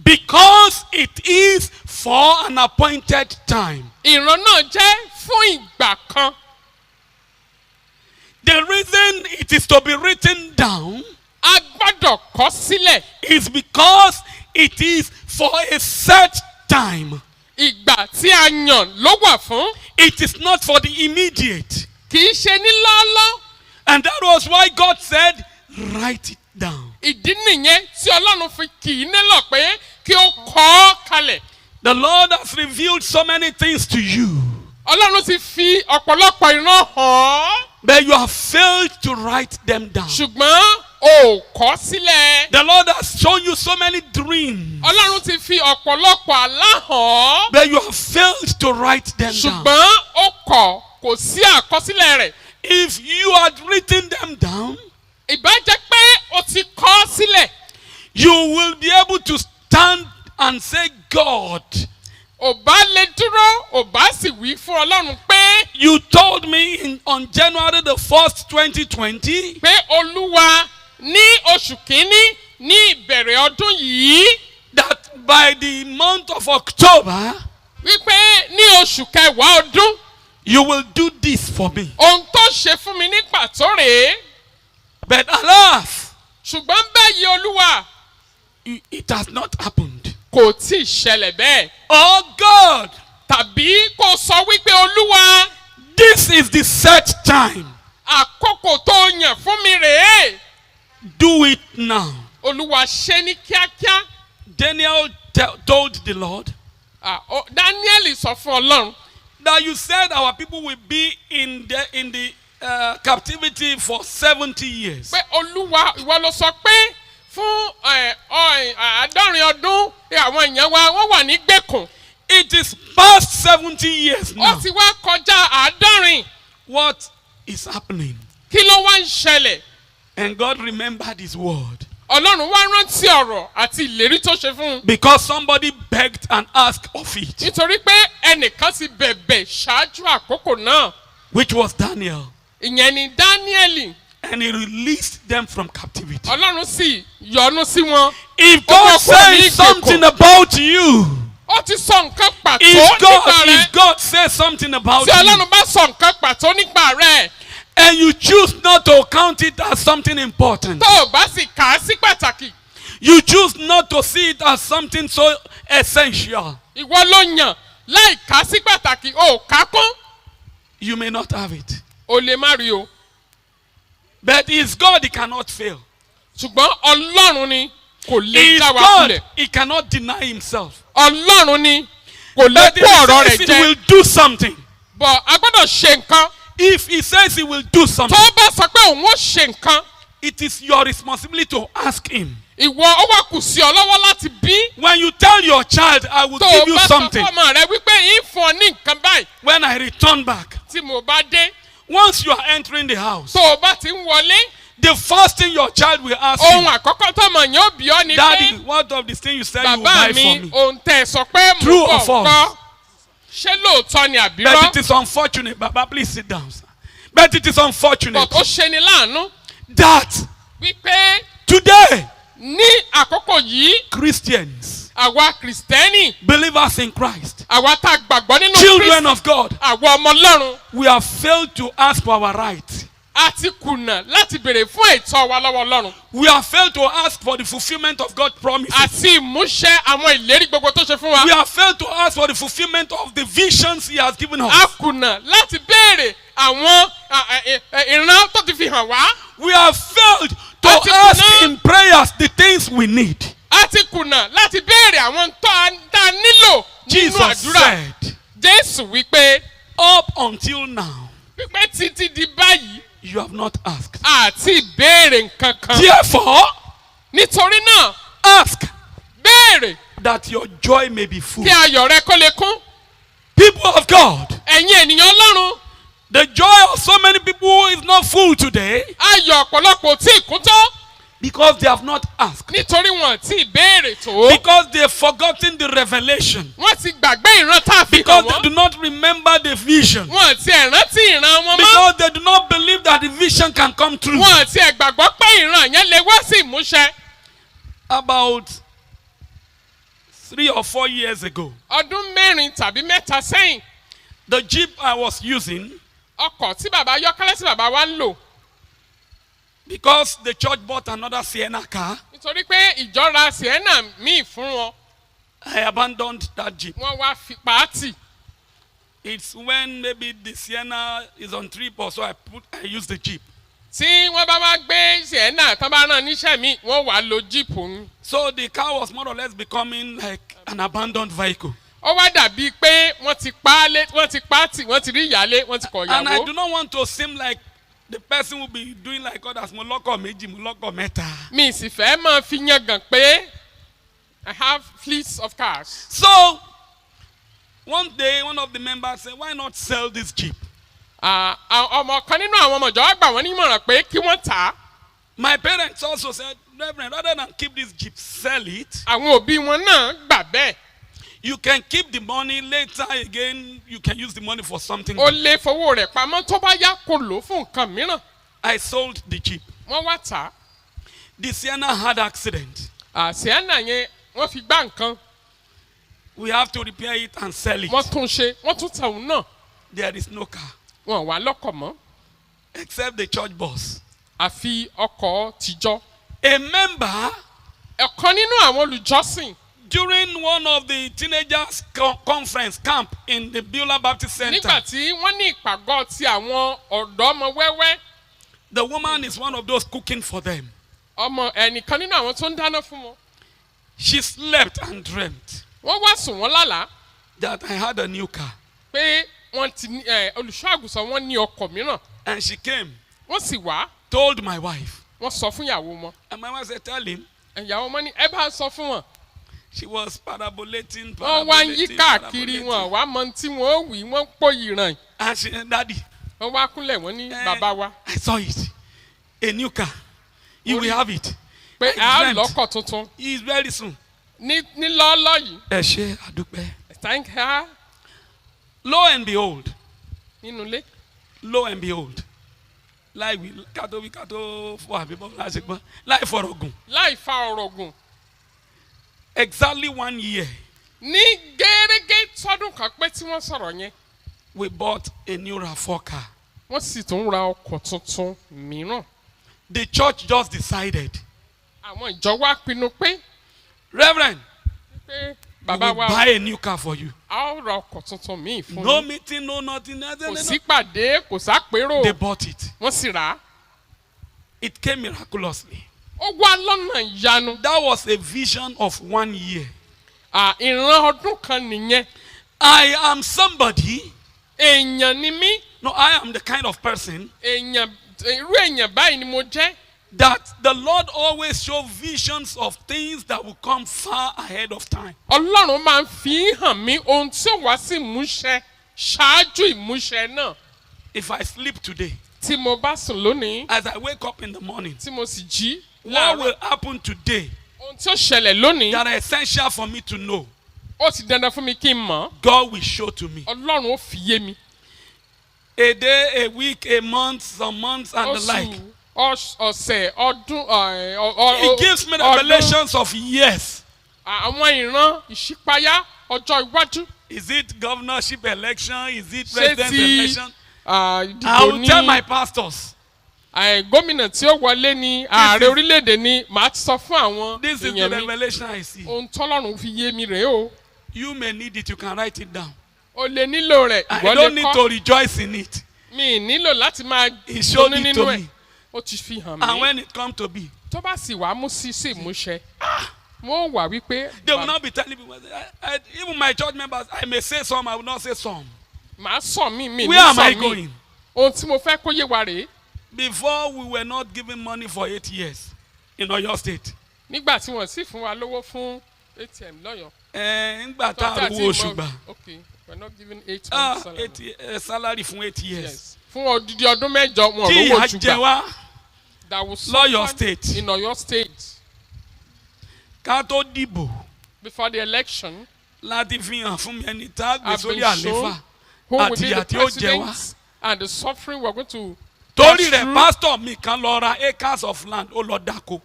Because it is for an appointed time. Ìran náà jẹ́ fún ìgbà kan. The reason it is to be written down A gbọ́dọ̀ kọ sílẹ̀. is because it is for a set time. Ìgbà tí a yàn ló wà fún. It is not for the immediate. Kì í ṣe ní lọ́ọ́lọ́. And that was why God said, write it down. Ìdí nìyẹn tí Ọlọ́run fi kì í nílò pé kí ó kọ ọ́ kalẹ̀. The Lord has revealed so many things to you, Ọlọ́run ti fi ọ̀pọ̀lọpọ̀ ìran hàn ọ́. but you have failed to write them down. Ṣùgbọ́n o kọ sílẹ̀. The Lord has shown you so many dreams, Ọlọ́run ti fi ọ̀pọ̀lọpọ̀ àlá hàn ọ́. but you have failed to write them down. Ṣùgbọ́n ó kò sí àkọsílẹ̀ rẹ̀. If you had written them down, Ìbá jẹ́ pé o ti kọ sílẹ̀. you will be able to stand and say, God, Ò bá lè dúró, ò bá sì wí fún Ọlọ́run pé you told me on January the 1st, 2020, pé Olúwa ní oṣù kìíní ní ìbẹ̀rẹ̀ ọdún yìí that by the month of October, wípé ní oṣù kẹwàá ọdún you will do this for me. ohun tó ṣe fún mi ní pàtó rèé. But alas, Ṣùgbọ́n báyìí Olúwa it has not happened. kò tí ì ṣẹlẹ̀ bẹ́ẹ̀. Oh God, Tàbí kò sọ wípé Olúwa this is the set time. àkókò tó yàn fún mi rèé. Do it now. Olúwa ṣe ní kíákíá. Daniel told the Lord, Daniel sọ fún Ọlọ́run that you said our people will be in the captivity for 70 years. pé olúwa ìwọ ló sọ pé fún àádọ́rin ọdún àwọn èèyàn wa wọ́n wà ní gbèkùn. It is past 70 years ó now. ti wá kọjá àádọ́rin. What is happening? kí ló wá ń ṣẹlẹ̀? And God remembered his word. ọlọ́run wá rántí ọ̀rọ̀ àti ìlérí tó ṣe fún un. Because somebody begged and asked of it, nítorí pé ẹnìkan ti bẹ̀bẹ̀ ṣáájú àkókò náà. which was Daniel. ìyẹn ni dáníẹ́lì. And he released them from captivity. ọlọ́run sì yọ́nú sí wọn. If God says something about you, ó ti sọ nǹkan pàtó if nípa rẹ̀. God says something about tí you, ọlọ́run bá sọ nǹkan pàtó nípa rẹ̀. and you choose not to count it as something important, tó o bá sì kà á sí pàtàkì. you choose not to see it as something so essential, ìwọ ló yàn láì kà á sí pàtàkì o kà á kún. you may not have it. o lè má rí o. But he is God, he cannot fail. ṣùgbọ́n ọlọ́run ni kò He lè is dá wa God, kulẹ̀. he cannot deny himself. ọlọ́run ni kò lè But kó if ọ̀rọ̀ he rẹ̀ says he jẹ. will do something, bọ̀ a gbọ́dọ̀ ṣe nǹkan. if he says he will do tó something, o bá sọ pé òun ó ṣe nǹkan. it is your responsibility to ask him. ìwọ ó wá kù sí ọ lọ́wọ́ láti bí. When you tell your child, I will tó give o you bá sọ something, fún ọmọ rẹ wípé ìfún ọ ní nǹkan báyìí when I return back, tí mo bá dé. once you are entering the house, tó o bá ti ń wọlé. the first thing your child will ask ohun you, àkọ́kọ́ tọmọ yẹn ó bí ọ ni Daddy, pé what of this thing you said you will bàbá buy mi for me? ohun tẹ́ ẹ sọ pé True mo or bọ̀ false? kọ́. ṣé lóòótọ́ ni àbí But rọ́? it is unfortunate, Baba, please sit down, sir. But it is unfortunate ó ṣe ni láàánú that wípé today, ní àkókò yìí Christians, àwa kìrìsìtẹ́nì believers in Christ, àwa tá a gbàgbọ́ nínú children Kristi of God, àwa ọmọ Ọlọ́run we have failed to ask for our right. a ti kùnà láti béèrè fún ẹ̀tọ́ wa lọ́wọ́ Ọlọ́run We have failed to ask for the fulfillment of God's promises. àti ìmúṣẹ àwọn ìlérí gbogbo tó ṣe fún wa. We have failed to ask for the fulfillment of the visions He has given a us. kùnà láti béèrè àwọn ìran tó ti fi hàn wá. We have failed to Àti ask kùnà. in prayers the things we need. a ti kùnà láti béèrè àwọn tó a nílò nínú Jesus àdúrà. said, Jésù wípé up until now, pípẹ́ títí di báyìí you have not asked. àti ìbéèrè nǹkan kan. Therefore, nítorí náà ask béèrè that your joy may be full. kí ayọ̀ rẹ kó lè kún. People of God, ẹ̀yin ènìyàn Ọlọ́run the joy of so many people is not full today ayọ̀ ọ̀pọ̀lọpọ̀ tí ì kún tó because they have not asked. nítorí wọn tí ì béèrè tó. Because they have forgotten the revelation. wọ́n ti gbàgbé ìran tá a fi Because hàn they wọ́n. do not remember the vision. wọ́n ti ẹ̀ rántí ìran wọn mọ́. Because they do not believe that the vision can come true. wọ́n ti ẹ̀ gbàgbọ́ pé ìran yẹn lè wá sí ìmúṣẹ. About 3 or 4 years ago, ọdún mẹ́rin tàbí mẹ́ta sẹ́yìn the Jeep I was using, ọkọ̀ tí bàbá yọ́kẹ́lẹ́ tí bàbá wa ń lò because the church bought another Sienna car, nítorí pé ìjọra Sienna míì fún wọn I abandoned that Jeep. wọ́n wá fi pàátì. It's when maybe the Sienna is on trip or so I use the Jeep. tí wọ́n bá wá gbé Sienna tán bá rán níṣẹ́ mi wọ́n wá lo jíìpù ń. So the car was more or less becoming like an abandoned vehicle. ó wá dàbí pé wọ́n ti pa á lé wọ́n ti pa á tì wọ́n ti rí ìyálé wọ́n ti kọ̀ And I ìyàwó. do not want to seem like the person will be doing like others. Moloko meji, moloko meta. mi sì fẹ́ máa fi yangàn pé I have fleets of cars. So one day, one of the members said, "Why not sell this Jeep?" ọmọ kan nínú àwọn ọmọ ìjọba gbà wọ́n nímọ̀ràn pé kí wọ́n tà á. My parents also said, "Reverend, rather than keep this Jeep, sell it. àwọn òbí wọn náà gbà bẹ́ẹ̀. You can keep the money later again. You can use the money for something." ó lè fowó rẹ̀ pamọ́ tó bá yá kó lò ó fún nǹkan mìíràn. I sold the Jeep. wọ́n wá tà á. The Sienna had accident. Sienna yẹn wọ́n fi gbá nǹkan We have to repair it and sell it. wọ́n tún ṣe wọ́n tún tà òun náà. There is no car wọn wà lọ́kọ̀ mọ́ except the church bus. àfi ọkọ̀ tìjọ. A member ẹ̀kan nínú àwọn olùjọ́sìn during one of the teenagers conference camp in the Beulah Baptist Center. nígbà tí wọ́n ní ìpàgọ́ ti àwọn ọ̀dọ́ ọmọ wẹ́wẹ́ The woman is one of those cooking for them. ọmọ ẹnìkan nínú àwọn tó ń dáná fún wọn. She slept and dreamt wọ́n wá sùn wọ́n lálàá that I had a new car. pé wọ́n ti ní olùṣọ́ àgùntàn wọn ní ọkọ̀ mìíràn And she came, wọ́n sì wá told my wife. wọ́n sọ fún ìyàwó wọn And my wife said, tell him. ìyàwó wọn ní ẹ bá sọ fún wọn She was parabolating, wọ́n wá ń yí parabolating, káàkiri wọn parabolating. wá mọ tí wọ́n ó wí wọ́n pòyì ràn And she said, Daddy, wọ́n wá kúnlẹ̀ wọ́n ní eh, bàbá wa I saw it. A new car. You will have it. pé I a dreamt. lọ́kọ̀ tuntun It's very soon. ní lọ́ọ́lọ́ yìí Ẹ ṣé àdúpẹ́. thank her Lo and behold, nínú ilé lo and behold. Láì wí kátó fọ àbíbọ̀ láti gbọ́n. Láì fọ̀rọ̀ gùn. láì fa ọ̀rọ̀ gùn Exactly 1 year, ní gẹ́gẹ́ tọdún kan pé tí wọ́n sọ̀rọ̀ yẹn we bought a new RAV4 car. wọ́n sì tún ra ọkọ̀ tuntun mìíràn The church just decided, àwọn ìjọ wa pinnu pé Reverend, pé we bàbá will wa buy a new car for you. a ó ra ọkọ̀ tuntun míì fún No yín meeting, no nothing. kò sí pàdé kò sápérò They bought it. wọ́n sì rà á It came miraculously. ó wá lọ́nà ìyanu That was a vision of 1 year. ìran ọdún kan nìyẹn I am somebody. èèyàn ni mí No, I am the kind of person èèyàn irú èèyàn báyìí ni mo jẹ́ that the Lord always show visions of things that will come far ahead of time. ọlọ́run máa ń fi hàn mí ohun tí ó wá sí ìmúṣẹ ṣáájú ìmúṣẹ náà If I sleep today, tí mo bá sùn lónìí as I wake up in the morning, tí mo sì jí what láàárọ̀ will happen today ohun tí ó ṣẹlẹ̀ lónìí that are essential for me to know, ó ti dandan fún mi kí n mọ̀ God will show to me. ọlọ́run ó fi yé mi A day, a week, a month, some months, and the like. ọ̀sẹ̀ ọdún He gives me revelations of years. àwọn ìran ìṣípayá ọjọ́ iwájú Is it governorship election? Is it ṣé president ti election? I ìdìbò will tell my ní pastors, gómìnà tí ó wọlé ní ààrẹ orílẹ̀-èdè ni màá ti sọ fún àwọn this is the èèyàn mi revelation I see. ohun tọ́lọ́run fi yé mi rèé o You may need it, you can write it down. o lè nílò rẹ̀ I ìwọ don't lè need kọ́ to rejoice in it. mi ì nílò láti máa He showed dùnnú it nínú to ẹ̀ me. ó ti fi hàn And mí when it come to be, tó bá sì wá mú sí ìmúṣẹ wọ́n wà wípé they will not be telling people. Even my church members, I may say some, I will not say some. màá sọ mí mi ní Where am I sọ mí going? ohun tí mo fẹ́ kó yé wa rèé Before we were not giving money for 8 years in Oyo State. nígbà tí wọ́n sì fún wa lówó fún atm lọ́yọ̀ọ́. Nígbà tá a wo oṣù gbà. Okay, we're not giving 8 months salary. Salary fún 8 years. Yes. Fún odidi ọdún mẹ́jọ wọn Tí rówó ìyà oṣù jẹ gbà. wá That was lọ́yọ̀ suffered state. in Oyo State ká tó dìbò before the election. láti fi hàn fún mi ẹni tá a gbé Have sórí been àléfà shown who will àti be ìyà the tí ó jẹ wá. president and the suffering we're going to Torí pass rẹ̀ through. pásítọ̀ mi kan lọ ra acres of land ó lọ dáko.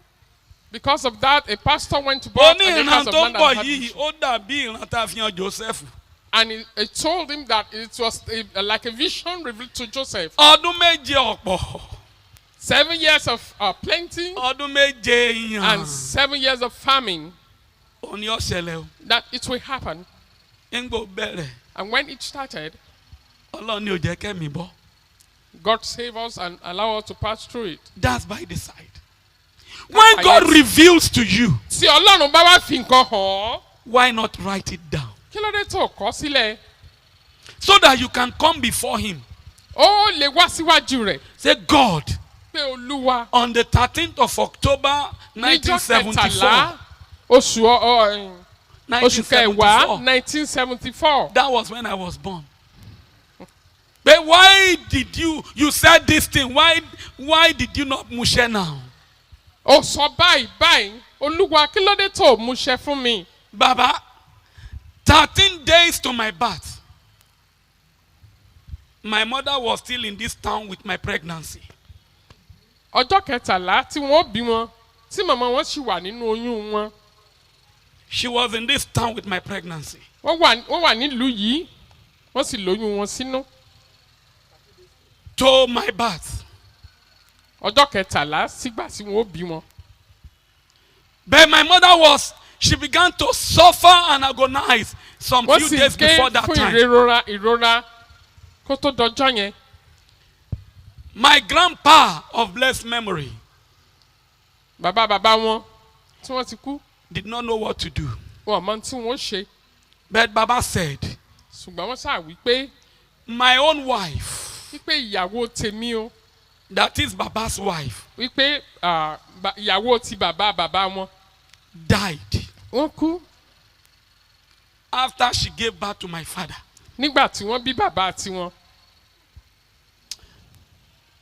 Because of that, a pastor went to Ó buy ní an ìran acres of tó ń land bọ̀ and, yìí ó dàbí ìran tá a fi hàn Joseph. and he told him that it was like a vision revealed to Joseph. Ọdún méje ọ̀pọ̀. 7 years of plenty Ọdún méje ìyàn. and 7 years of famine, Ó ní ó ṣẹlẹ̀ o. that it will happen. Ńgbò bẹ̀rẹ̀ And when it started, Ọlọ́run ni ò jẹ́ kẹ́mi bọ́. God save us and allow us to pass through it. That's by the side. When by God it. reveals to you, Tí Ọlọ́run bá wá fi nǹkan hàn ọ́, why not write it down? kí ló dé tó kọ sílẹ̀? So that you can come before Him. Ó lè wá síwájú rẹ̀ Say, God, pé Olúwa on the 13th of October níjọ́ 1974, kẹtàlá oṣù kẹwàá 1974. that was when I was born. But why did you said this thing? Why did you not mushe now? Ó sọ báyìí Olúwa kí ló dé tó múṣẹ fún mi? Baba, 13 days to my birth. My mother was still in this town with my pregnancy. Ọjọ́ kẹtàlá tí wọ́n bí wọn tí màmá wọn sì wà nínú oyún wọn. She was in this town with my pregnancy. Wọ́n wà nílùú yìí wọ́n sì lóyún wọn sínú. To my birth. Ọjọ́ kẹtàlá sígbà tí wọ́n bí wọn. But my mother she began to suffer and agonize some Wọ́n few sì days ké before that fún time. ìrora kó tó dọjọ́ yẹn. My grandpa of blessed memory Bàbá wọn tí wọ́n ti kú did not know what to do. wọn mọ tí wọ́n ṣe But Baba said, ṣùgbọ́n wọ́n ṣáà wí pé my own wife, wípé ìyàwó tèmi o, that is Baba's wife, wípé ìyàwó ti bàbá wọn died wọ́n kú after she gave birth to my father. nígbà tí wọ́n bí bàbá tiwọn.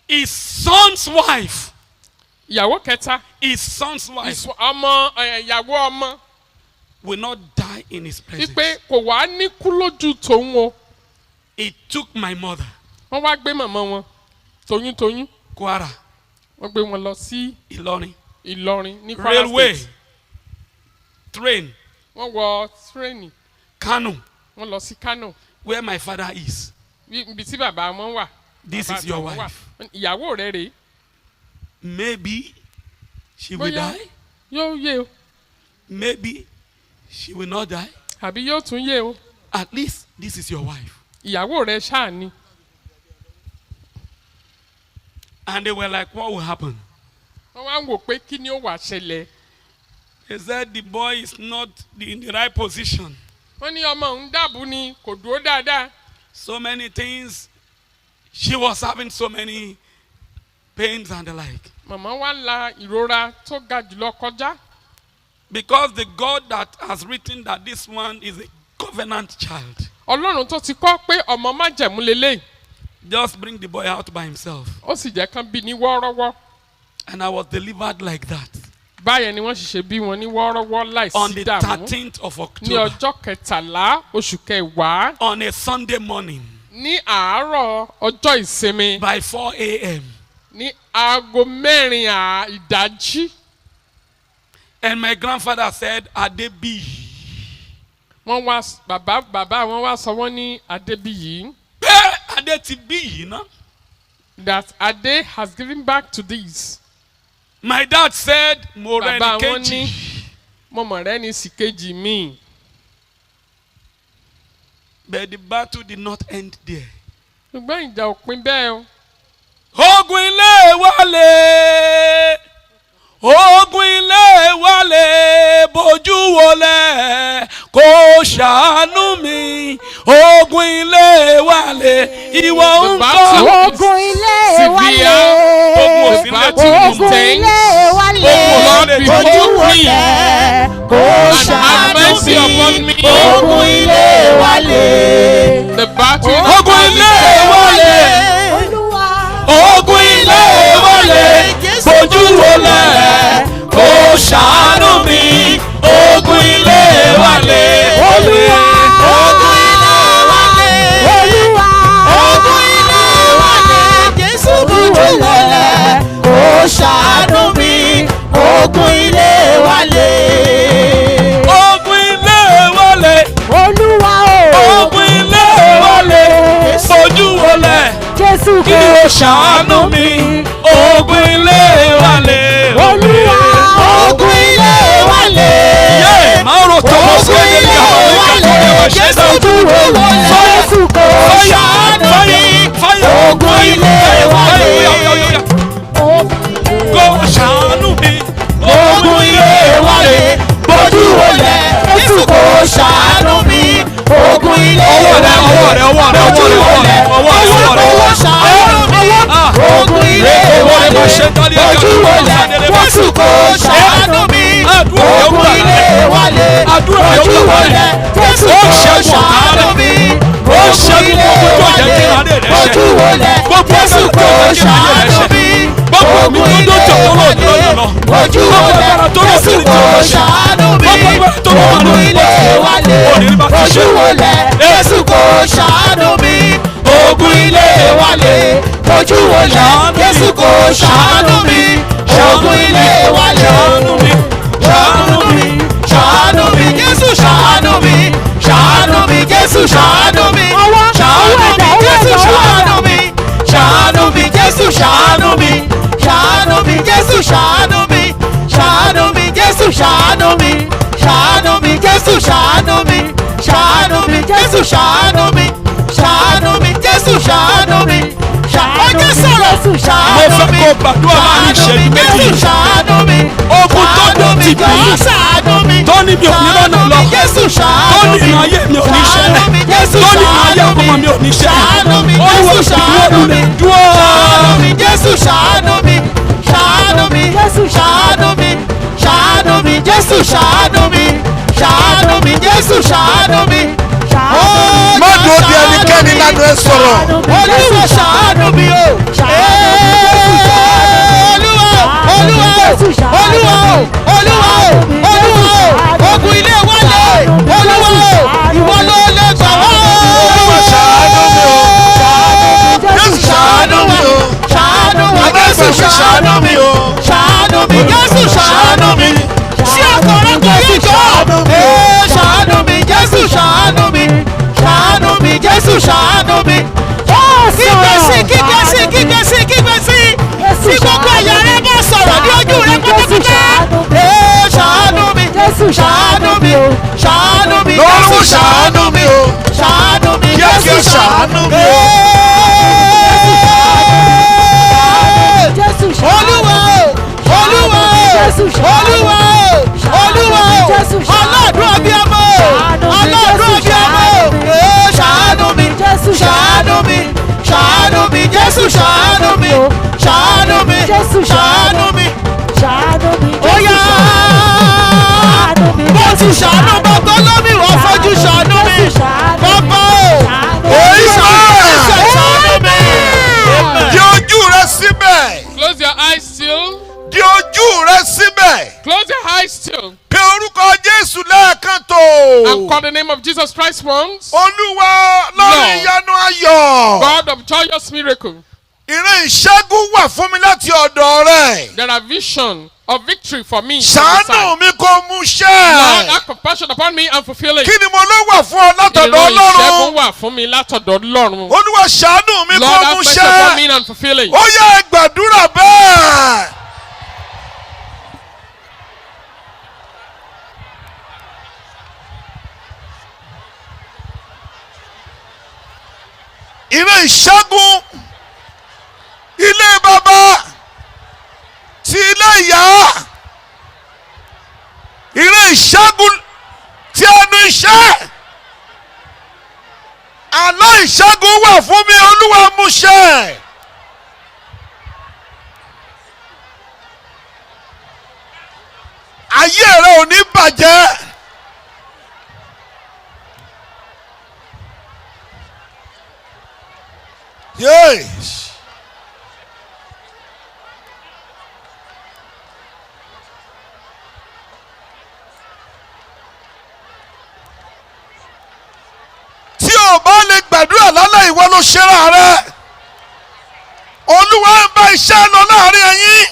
His son's wife, ìyàwó kẹta his son's wife ọmọ ìyàwó ọmọ will not die in his presence. wípé kò wá ní kú lójú tòun o. He took my mother, wọ́n wá gbé màmá wọn toyúntoyún Kwara, wọ́n gbé wọn lọ sí Ilorin, Ìlọrin ní Kwara railway, State. train, wọ́n wọ tírẹ́nì Kano, wọ́n lọ sí Kano where my father is. ibi tí bàbá wọn wà. This Bàbá is your àtàwọn wà. wife. ìyàwó rẹ̀ rèé. Maybe she will bóyá die. yóò yé o Maybe she will not die. àbí yóò tún yé o. At least this is your wife. ìyàwó rẹ̀ ṣáà ni. And they were like, what will happen? wọ́n wá ń wò pé kí ni ó wà ṣẹlẹ̀. They said the boy is not in the right position. wọ́n ní ọmọ òun dàbú ni kò dúró dáadáa. So many things. She was having so many pains and the like. màmá wa ń la ìrora tó ga jùlọ kọjá. Because the God that has written that this one is a covenant child, ọlọ́run tó ti kọ́ pé ọmọ májẹ̀mú lélẹ́yìí just bring the boy out by himself. ó sì jẹ́ kán bí ní wọ́ọ́rọ́wọ́. And I was delivered like that báyẹn ni wọ́n sì ṣe bí wọn ní wọ́ọ́rọ́wọ́ on láìsí the dààmú 13th of ní October, ọjọ́ kẹtàlá oṣù kẹwàá on a Sunday morning ní àárọ̀ ọjọ́ ìsinmi by 4 a.m. ní aago mẹ́rin ìdájí. And my grandfather said, Adebi. wọ́n wá bàbá wọn wá sọ wọ́n ní Adébíyì Ade ti bí yìí ná. that Ade has given back to this. My dad said, mo rẹ bàbá ni wọn ní kejì. mọ̀mọ́ rẹ ní sìkejì míì. But the battle did not end there. ṣùgbọ́n ìjà òpin bẹ́ẹ̀ o. Ogun ilé wálé. Ogun ilé wálé. Bójú wọlé. Kò ṣàánú mi. Ogun ilé wálé. Ìwọ ń kọ́. ogun ilé wálé. Ogun òsínlẹ̀ tí mo ogun mọ̀. ilé wálé. Ogun ilé ojú wọlé. kò ṣàánú mi. ogun ilé wálé. The battle Ogun ilé wálé. olúwa. Ogun ilé wọlé, fojú wọlé, kò ṣàánú mi. Ogun ilé wọlé, olúwa. ogun ilé wálé. olúwa. ogun ilé wálé. jésù fojú wọlé. kò ṣàánú mi. ogun ilé wálé. ogun ilé wọlé, olúwa o. ogun ilé wọlé, fojú wọlé, jésù kí o ṣàánú mi. Ogun ilé wọlé, olúwa. ogun ilé wálé. yé máa rò tọwọ́ sí ẹni ní àwọn oníkàtúndé wa ṣe jésù náà. dúró wọlé. jésù kò ṣàánú mi. ogun ilé wálé. Kò ṣàánú mi. ogun ilé wálé. bójú wọlé. jésù kò ṣàánú mi. ogun ilé wálé. bójú wọlé. jésù kò ṣàánú mi. ogun ilé wálé. bójú wọlé. jésù kò ṣàánú mi. ogun ilé wálé. bójú wọlé. jésù kò ṣàánú mi. ogun ilé wálé. bójú wọlé. jésù kò ṣàánú mi. ogun ilé wálé. ojú wọlé. jésù kò ṣàánú mi. ogun ilé wálé. ojú wọlé. jésù kò ṣàánú mi. ogun ilé wálé. ojú wọlé. jésù kò ṣàánú mi. ogun ilé wálé. ṣàánú mi. ṣàánú mi. jésù ṣàánú mi. ṣàánú mi. jésù ṣàánú mi. ṣàánú mi. jésù ṣàánú mi. ṣàánú mi. jésù ṣàánú mi. ṣàánú mi. jésù ṣàánú mi. ṣàánú mi. jésù ṣàánú mi. ṣàánú mi. jésù ṣàánú mi. ṣàánú mi. jésù ṣàánú mi. ṣàánú mi. jésù ṣàánú mi. ṣàánú mi. jésù Mo fẹ́ kó gbàdúrà láàrin ìṣẹ́jú méjì. ṣàánú mi. Ogun tó dé tì mí. tó ní mi ò ní lọ́nà lọ. tó ní ìrìn ayé mi ò ní ṣe. tó ní ìrìn ayé ọmọ mi ò ní ṣe. olúwa ìdúró lulẹ̀ dúró. Jésù ṣàánú mi, ṣàánú mi, ṣàánú mi, ṣàánú mi, Jésù ṣàánú mi, ṣàánú mi, Jésù ṣàánú mi. má dúró di ẹnikẹ́ni lánàá ẹ sọ̀rọ̀. Olúwa ṣàánú mi o. Olúwa ogun ilé wálé. Olúwa ìwọ ló lè gbà wá. Olúwa ṣàánú mi o. Jésù ṣàánú mi o. Ṣàánú mi, Jésù ṣàánú mi o. Ṣàánú mi, Jésù ṣàánú mi. Ṣé àkọ́rọ́ kò yí jọ? Ṣàánú mi, Jésù ṣàánú mi. Ṣàánú mi, Jésù ṣàánú mi. Kígbe sí. Tí gbogbo ẹ̀yà rẹ bá sọ̀rọ̀ ní ojú rẹ pátápátá. Ṣàánú mi, ṣàánú mi, ṣàánú mi, lọ́rùn ṣàánú mi o. ṣàánú mi, Jésù ṣàánú mi o. Olúwa ọlọ́dún abiyamọ, ọlọ́dún abiyamọ. Ṣàánú mi, ṣàánú mi, ṣàánú mi, Jésù ṣàánú mi, ṣàánú mi, ṣàánú mi. Óyá bó ti ṣàánú bàbá lómi wọ́n fojú ṣàánú mi. Bàbá o ṣàánú mi. Di ojú rẹ síbẹ̀. Close your eyes still. Di ojú rẹ síbẹ̀. Close your eyes still. Pe orúkọ Jésù lẹ́ẹ̀kan tó. And call the name of Jesus Christ once. Olúwa lórí ìyanu ayọ̀. God of joyous miracle. Ìran ìṣẹ́gun wà fún mi láti ọ̀dọ̀ rẹ̀. There are vision of victory for me. Ṣàánú mi kó mú Lord, ṣẹ. have compassion upon me and fulfill it. Kí ni mo ló wà fún ọ látọ̀dọ̀ Ìran ìṣẹ́gun Ọlọ́run? wà fún mi látọ̀dọ̀ Ọlọ́run. Olúwa ṣàánú mi Lord, kó have mú mercy upon me ṣẹ. and fulfill it. Ó yá ẹ gbàdúrà bẹ́ẹ̀. Ìran ìṣẹ́gun ilé bàbá ti ilé ìyá. Ìran ìṣẹ́gun ti ẹnu iṣẹ́. Àlá ìṣẹ́gun wà fún mi, Olúwa mú ṣẹ. Ayé rẹ ò ní bàjẹ́. Yes. Tí o bá lè gbàdúrà lálẹ́ ìwọ ló ṣera rẹ. Olúwa ń bá iṣẹ́ lọ láàrin ẹ̀yin.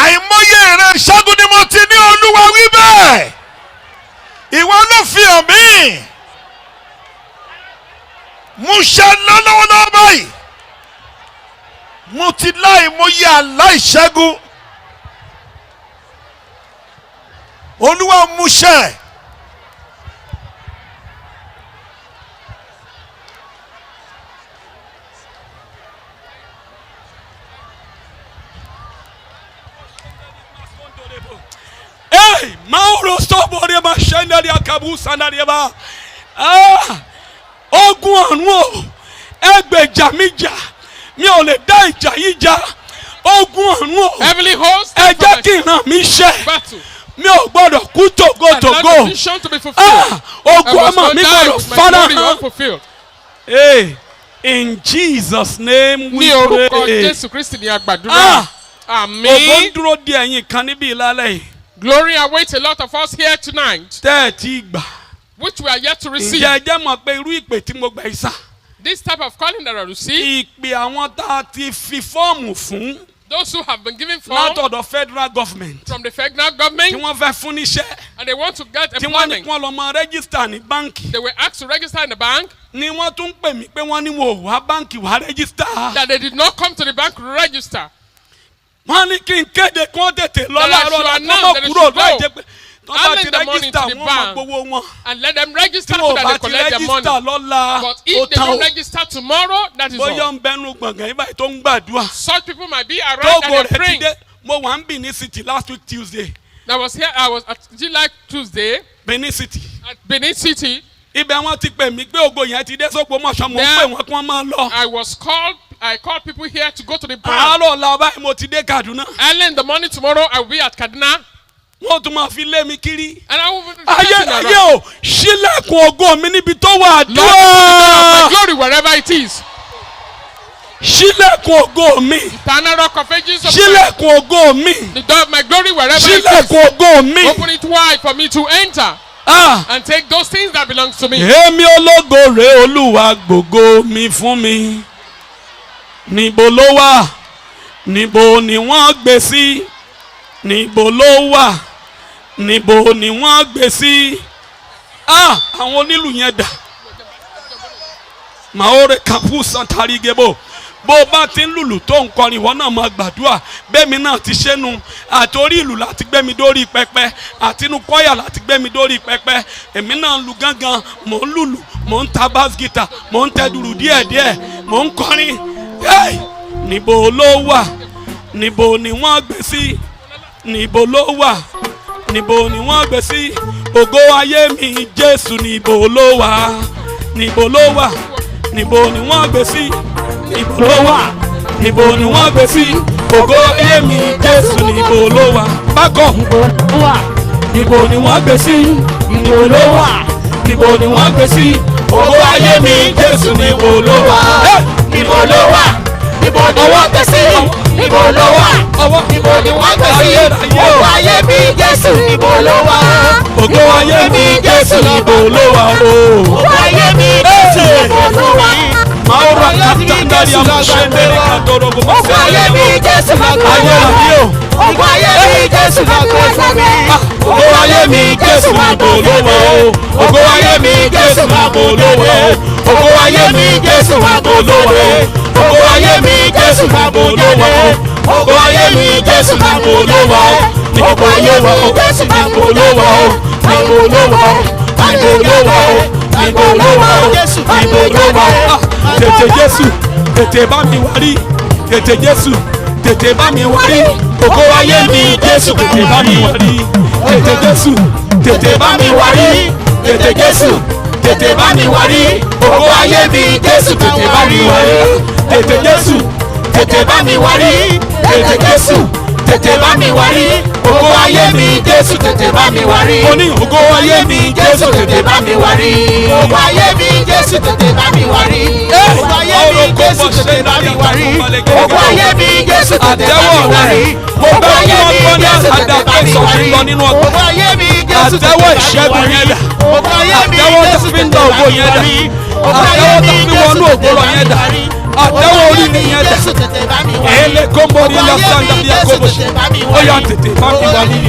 Àìmọye ìran ìṣẹ́gun ni mo ti ní, Olúwa wí bẹ́ẹ̀. Ìwọ ló fi hàn mí. Mo ṣe lọ́wọ́lọ́wọ́ báyìí. Mo ti láìmọye àlá ìṣẹ́gun. Olúwa mú ṣẹ. Hey, Mauro Sobore Mashenda dia Kabusa Nadiaba. Ogun ọ̀run o, ẹgbẹ̀jà mi jà, mi ò lè dá ìjà yìí jà. Ogun ọ̀run o, Heavenly host, ẹ jẹ́ kí ìran mi ṣẹ. battle. Mi ò gbọ́dọ̀ kú And let the tògótògó. vision to be fulfilled. Ogun I must ọmọ not mi die gbọ́dọ̀ with my fara glory hàn. unfulfilled. Hey, in Jesus' name we Ní orúkọ pray. Jésù Kristi ni a gbàdúrà. Ògo ń Àmín. dúró di ẹ̀yin kan níbí lálẹ́ yìí. Glory awaits a lot of us here tonight, Tẹ́ ẹ ti gbà. which we are yet to receive. Ǹjẹ́ ẹ jẹ́ mọ̀ pé irú ìpè tí mo gbà yìí sà? This type of calling that I receive, Ìpè àwọn tá a ti fi fọ́ọ̀mù fún those who have been given form látọ̀dọ̀ federal government from the federal tí government wọ́n fẹ́ fún níṣẹ́ and they want to get tí wọ́n ní employment, kí wọ́n lọ mọ rẹ́gísítà ní báǹkì they were asked to register in the bank, ni wọ́n tún pè mí pé wọ́n ní wọn ò wá báǹkì wá rẹ́gísítà. that they did not come to the bank to register. Wọ́n ní kí n kéde kí wọ́n tètè lọ That I láàárọ̀ should la kí announce wọ́n that they kúrò should láì go. jẹ́ pé tó bá early ti in the morning rẹ́gísítà to the wọ́n máa bank gbowó wọn. and let them register tí so wọ́n that bá they ti collect their money. rẹ́gísítà lọ́la But ó if they tán don't o. register tomorrow, that is bóyá all. ń bẹnu gbọ̀ngàn yìí báyìí tó ń gbàdúrà. Such people might be around tógo and rẹ̀ they're ti praying. dé mo wà ń Benin City last week Tuesday. I was at July Tuesday Benin City. at Benin City. ibẹ̀ wọ́n ti pè mí pé ògo yẹn ti dé sóko mọ̀ṣọ́ mo ń pè wọ́n kí wọ́n máa lọ. I called people here to go to the bank. àárọ̀ ọ̀la báyìí mo ti dé Kaduna. Early in the morning tomorrow, I will be at Kaduna. wọ́n tún máa fi lé mi kiri. And I will be ayé o ṣílẹ̀kùn ògo mi níbi tó wà Lord, my dúró. glory wherever it is. ṣílẹ̀kùn ògo mi. Eternal rock of ages of ṣílẹ̀kùn ògo mi. the door of my glory wherever it is. ṣílẹ̀kùn ògo mi. Open it wide for me to enter Ah. and take those things that belong to me. èmi ológo rè Olúwa gbògo mi fún mi. níbo ló wà níbo ni wọ́n gbé sí níbo ló wà níbo ni wọ́n gbé sí. àwọn onílù yẹn dà. Maore kapu santari gebo. Bó bá ti ń lùlù tó ń kọrin ìwọ náà máa gbàdúrà bẹ́ẹ̀mi náà ti ṣẹ́nu àtòrí ìlù láti gbé mi dórí pẹpẹ àtinú kọ́yà láti gbé mi dórí pẹpẹ èmi náà ń lu gángan mò ń lùlù mò ń ta bass guitar mò ń tẹ dùrù díẹ̀díẹ̀ mò ń kọrin. níbo ló wà níbo ni wọ́n gbé sí níbo ló wà níbo ni wọ́n gbé sí ògo ayé mi Jésù níbo ló wà níbo ló wà níbo ni wọ́n gbé sí. níbo ló wà níbo ni wọ́n gbé sí ògo ayé mi Jésù níbo ló wà. bákan níbo ni wọ́n gbé sí níbo ló wà níbo ni wọ́n gbé sí ògo ayé mi Jésù níbo ló wà. níbo ló wà níbo ni wọ́n gbé sí níbo ló wà níbo ni wọ́n gbé sí ògo ayé mi Jésù níbo ló wà ògo ayé mi Jésù níbo ló wà o. ògo ayé mi Jésù níbo ló wà. Maura katandari amushendere kadorogo ògo ayé mi Jésù ayé àbí o. ògo ayé mi Jésù ògo ayé mi Jésù níbo ló wà o. ògo ayé mi Jésù níbo ló wà o. ògo ayé mi Jésù níbo ló wà o. ògo ayé mi Jésù níbo ló wà o. ògo ayé mi Jésù níbo ló wà o. níbo ló wà o. níbo ló wà o. níbo ló wà o. níbo ló wà o. níbo ló wà o. níbo ló wà o. tètè Jésù tètè bá mi wárí tètè Jésù tètè bá mi wárí ògo ayé mi Jésù tètè bá mi wárí tètè Jésù tètè bá mi wárí tètè Jésù tètè bá mi wárí ògo ayé mi Jésù tètè bá mi wárí tètè Jésù tètè bá mi wárí tètè Jésù tètè bá mi wárí ògo ayé mi Jésù tètè bá mi wárí. mo ní ògo ayé mi Jésù tètè bá mi wárí. ògo ayé mi Jésù tètè bá mi wárí. ògo ayé mi Jésù tètè bá mi wárí. ògo ayé mi Jésù tètè bá mi wárí. ògo ayé mi Jésù tètè bá mi wárí. ògo ayé mi Jésù tètè bá mi wárí. ògo ayé mi Jésù tètè bá mi wárí. ògo ayé mi Jésù tètè bá mi wárí. àtẹ́wọ́ orí mi yẹn dà èlé kóńbóri lásán dàbí àkóbò ó yà tètè bá mi wárí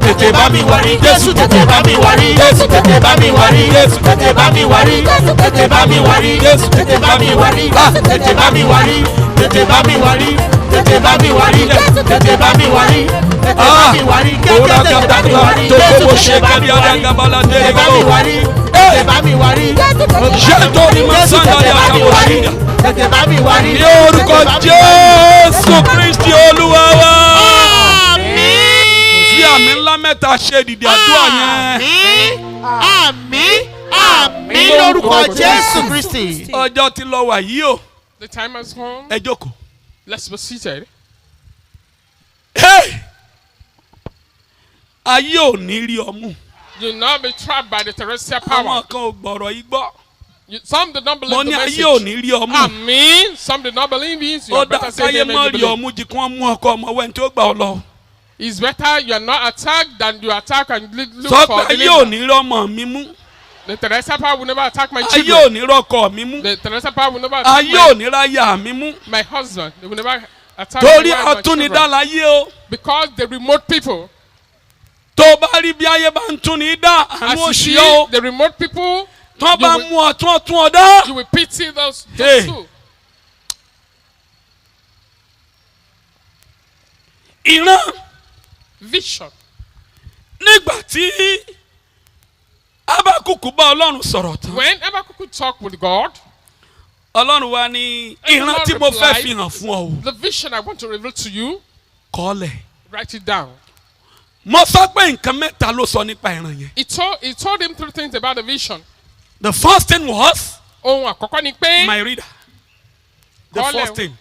tètè bá mi wárí Jésù tètè bá mi wárí Jésù tètè bá mi wárí Jésù tètè bá mi wárí tètè bá mi wárí Jésù tètè bá mi wárí tètè bá mi wárí tètè bá mi wárí tètè bá mi wárí tètè bá mi wárí tètè bá mi wárí Ora gata to kobo shekari adanga balade tètè bá mi wárí tètè bá mi wárí Jetori masanda ya kaboshida. tètè bá mi wárí Ní orúkọ Jésù Kristi Olúwa wa. Tí àmì ńlá mẹ́ta ṣe ìdìdì àdúrà yẹn. àmín àmín lórúkọ Jésù Kristi. Ọjọ́ ti lọ wà yìí o. The time has come. Ẹ jókòó. Let's be seated. Hey! Ayé ò ní rí ọmú. You will not be trapped by the terrestrial Àwọn power. kan ò gbọ̀rọ̀ yìí gbọ́. Some did not Mo believe ní the ayé ò message. ní rí ọmú. Amen. Some did not believe it. You Ó are dá better say káyé amen. mọ́ You rí believe. ọmú jí kí wọ́n mú ọkọ ọmọ wẹ́n tí ó gbà ọ lọ. It's better you are not attacked than you attack and look Sọ pé for ayé ò deliverance. ní rí ọmọ mi mú. The terrestrial power will never attack my Ayé ò children. ní rọ́kọ mi mú. The terrestrial power will never attack Ayé ò ní ráyà mi mú. my husband. They will never attack Torí my wife, my atúnidá children. láyé o. Because the remote people, Tó o bá rí bí ayé bá ń túni dá as àánú you òṣì see, o. the remote people, Tó bá will- mú ọ tún ọ tún ọ dá. you will pity those Hey. too. Ìran Vision. nígbà tí Ábákùkù bá Ọlọ́run sọ̀rọ̀ tán. When Habakkuk talked with God, Ọlọ́run wa ní ìran tí mo fẹ́ fi hàn fún ọ o. the vision I want to reveal to you, Kọ́lẹ̀. write it down. Mo sọ pé nǹkan mẹ́ta ló sọ nípa ìran yẹn. He told him 3 things about the vision. The first thing was, Ohun àkọ́kọ́ ni pé, my reader. The Kọ́lẹ̀. first thing.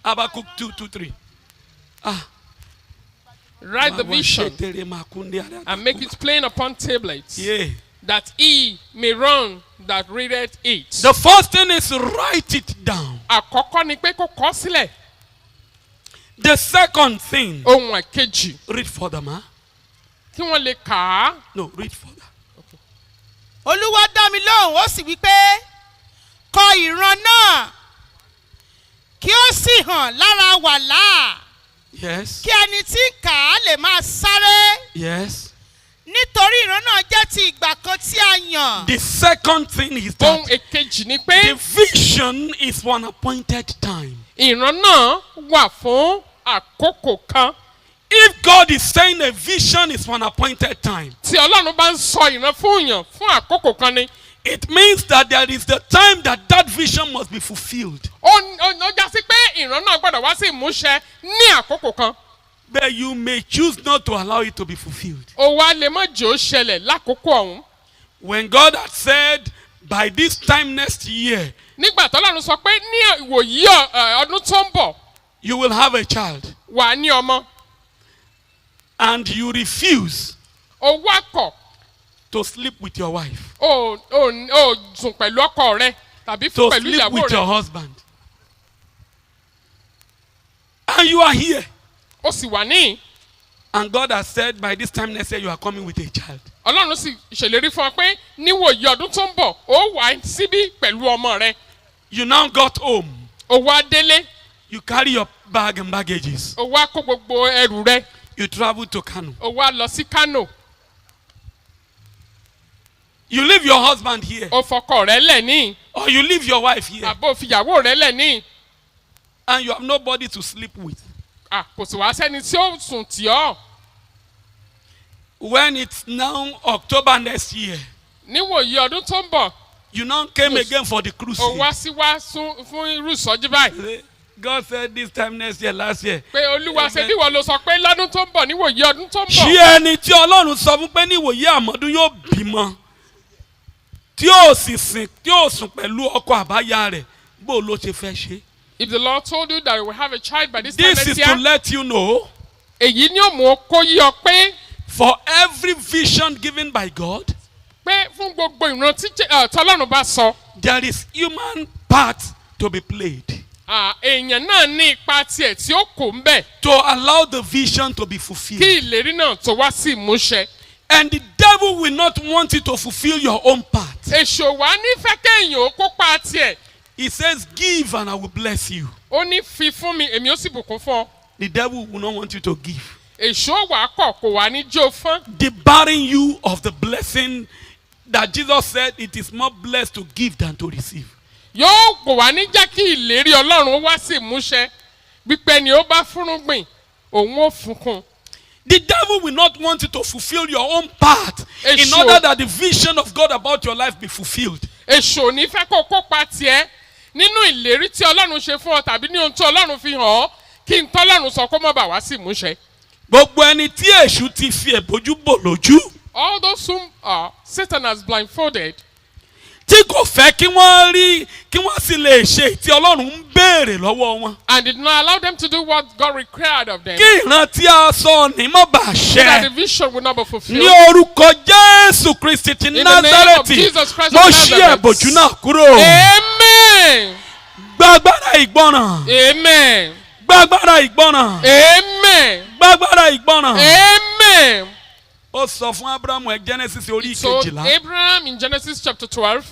Habakkuk 2:3. write the vision Yeah. and make it plain upon tablets, that he may run that readeth it. The first thing is write it down. Àkọ́kọ́ ni pé kó kọ sílẹ̀. The second thing, Ohun èkejì, read further, ma. kí wọ́n lè kà á. No, read further. Olúwa dá mi lóhùn ó sì wí pé kọ ìran náà kí ó sì hàn lára wàhálà Yes. kí ẹni tí ń kà á lè máa sáré Yes. nítorí ìran náà jẹ́ ti ìgbà kan tí a yàn. The second thing is Ohun that èkejì ni the pé vision is for an appointed time. ìran náà wà fún àkókò kan. If God is saying a vision is for an appointed time, Tí Ọlọ́run bá ń sọ ìran fún yàn fún àkókò kan ni, it means that there is the time that that vision must be fulfilled. ó já sí pé ìran náà gbọ́dọ̀ wá sí ìmúṣẹ ní àkókò kan. But you may choose not to allow it to be fulfilled. Ó wá lè má jẹ́ ó ṣẹlẹ̀ lákòókò ọ̀hún. When God had said, by this time next year, Nígbà tọ́lọ́run sọ pé ní ìwòyí ọdún tó ń bọ̀, you will have a child, wà á ní ọmọ. and you refuse Ó wá kọ̀, to sleep with your wife, ó sùn pẹ̀lú ọkọ rẹ tàbí to pẹ̀lú sleep ìyàwó with your rẹ. husband, and you are here, Ó sì wà níhìn. and God has said, by this time next year, you are coming with a child. Ọlọ́run sì ṣèlérí fún ọ pé níwòyí ọdún tó ń bọ̀, ó wà síbí pẹ̀lú ọmọ rẹ. You now got home, Ó wá délé, you carry your bag and baggages, ó wá kó gbogbo ẹrù rẹ, you travel to Kano. ó wá lọ sí Kano. You leave your husband here, Ó fọkọ rẹ lẹ̀ níhìn, or you leave your wife here, àbó fìyàwó rẹ lẹ̀ níhìn. and you have nobody to sleep with. Kò sì wá sẹ́ni tí ó sùn tì ọ́. When it's now October next year, Níwòyí ọdún tó ń bọ̀, you now came again for the cruise. ó wá fún irú ìsọjí báyìí. God said this time next year, last year. Pé Olúwa ṣe bí wọ́n ló sọ pé lọ́dún tó ń bọ̀ níwòyí ọdún tó ń Ṣé bọ̀. ẹni tí Ọlọ́run sọ fún pé níwòye àmọ́dún yóò bímọ tí yóò sì sìn tí yóò sùn pẹ̀lú ọkọ àbáyá rẹ̀ bó ló ṣe fẹ́ ṣe. If the Lord told you that you will have a child by this time This next is year, to let you know, èyí ni ó mú kó yí ọ pé for every vision given by God, fún gbogbo ìran tí tọ́lọ́run bá sọ, there is human part to be played èèyàn náà ní ipa tiẹ̀ tí ó kò ń bẹ̀ to allow the vision to be kí fulfilled. ìlérí náà tó wá sí ìmúṣẹ. And the devil will not want you to fulfill your own part. Èṣù wá nífẹ̀ẹ́ kéèyàn ó kópa tiẹ̀. He says, give and I will bless you. Ó ní fi fún mi, èmi ó sì bùkún fún ọ. The devil will not want you to give, Èṣù ó wá kọ̀ kò wá ní jó fún. debarring you of the blessing that Jesus said it is more blessed to give than to receive. Yóò kò wá ní jẹ́ kí ìlérí Ọlọ́run wá sí ìmúṣẹ. Gbígbẹ́ ni ó bá fúnrúgbìn, òun ó fúnkún. The devil will not want you to fulfill your own part in Èṣù. order that the vision of God about your life be fulfilled. Èṣù ò ní fẹ́ kó kópa tiẹ̀ nínú ìlérí tí Ọlọ́run ṣe fún ọ tàbí ní ohun tí Ọlọ́run fi hàn ọ́ kí n tọ́lọ́run sọ kó má bàa wá sí ìmúṣẹ. Gbogbo ẹni tí èṣù ti fi ẹ̀bójú bò lójú All those whom Satan has blindfolded, tí kò fẹ́ kí wọ́n rí kí wọ́n sì lè ṣe tí Ọlọ́run ń béèrè lọ́wọ́ wọn. and did not allow them to do what God required of them, Kí ìran tí a sọ ní má bàa so that the ṣẹ. vision would not be fulfilled. Ní orúkọ Jésù Kristi ti In the name of Násárẹ́tì, Jesus Christ mo of ṣí Nazareth. ẹ̀bòjú náà kúrò. Amen. Gbàgbára ìgbọràn. Amen. Gbàgbára ìgbọràn. Amen. Gbàgbára ìgbọràn. Amen. Ó sọ fún Ábúráhámù ẹ̀ Genesis orí So ìkejìlá. Abraham in Genesis chapter 12,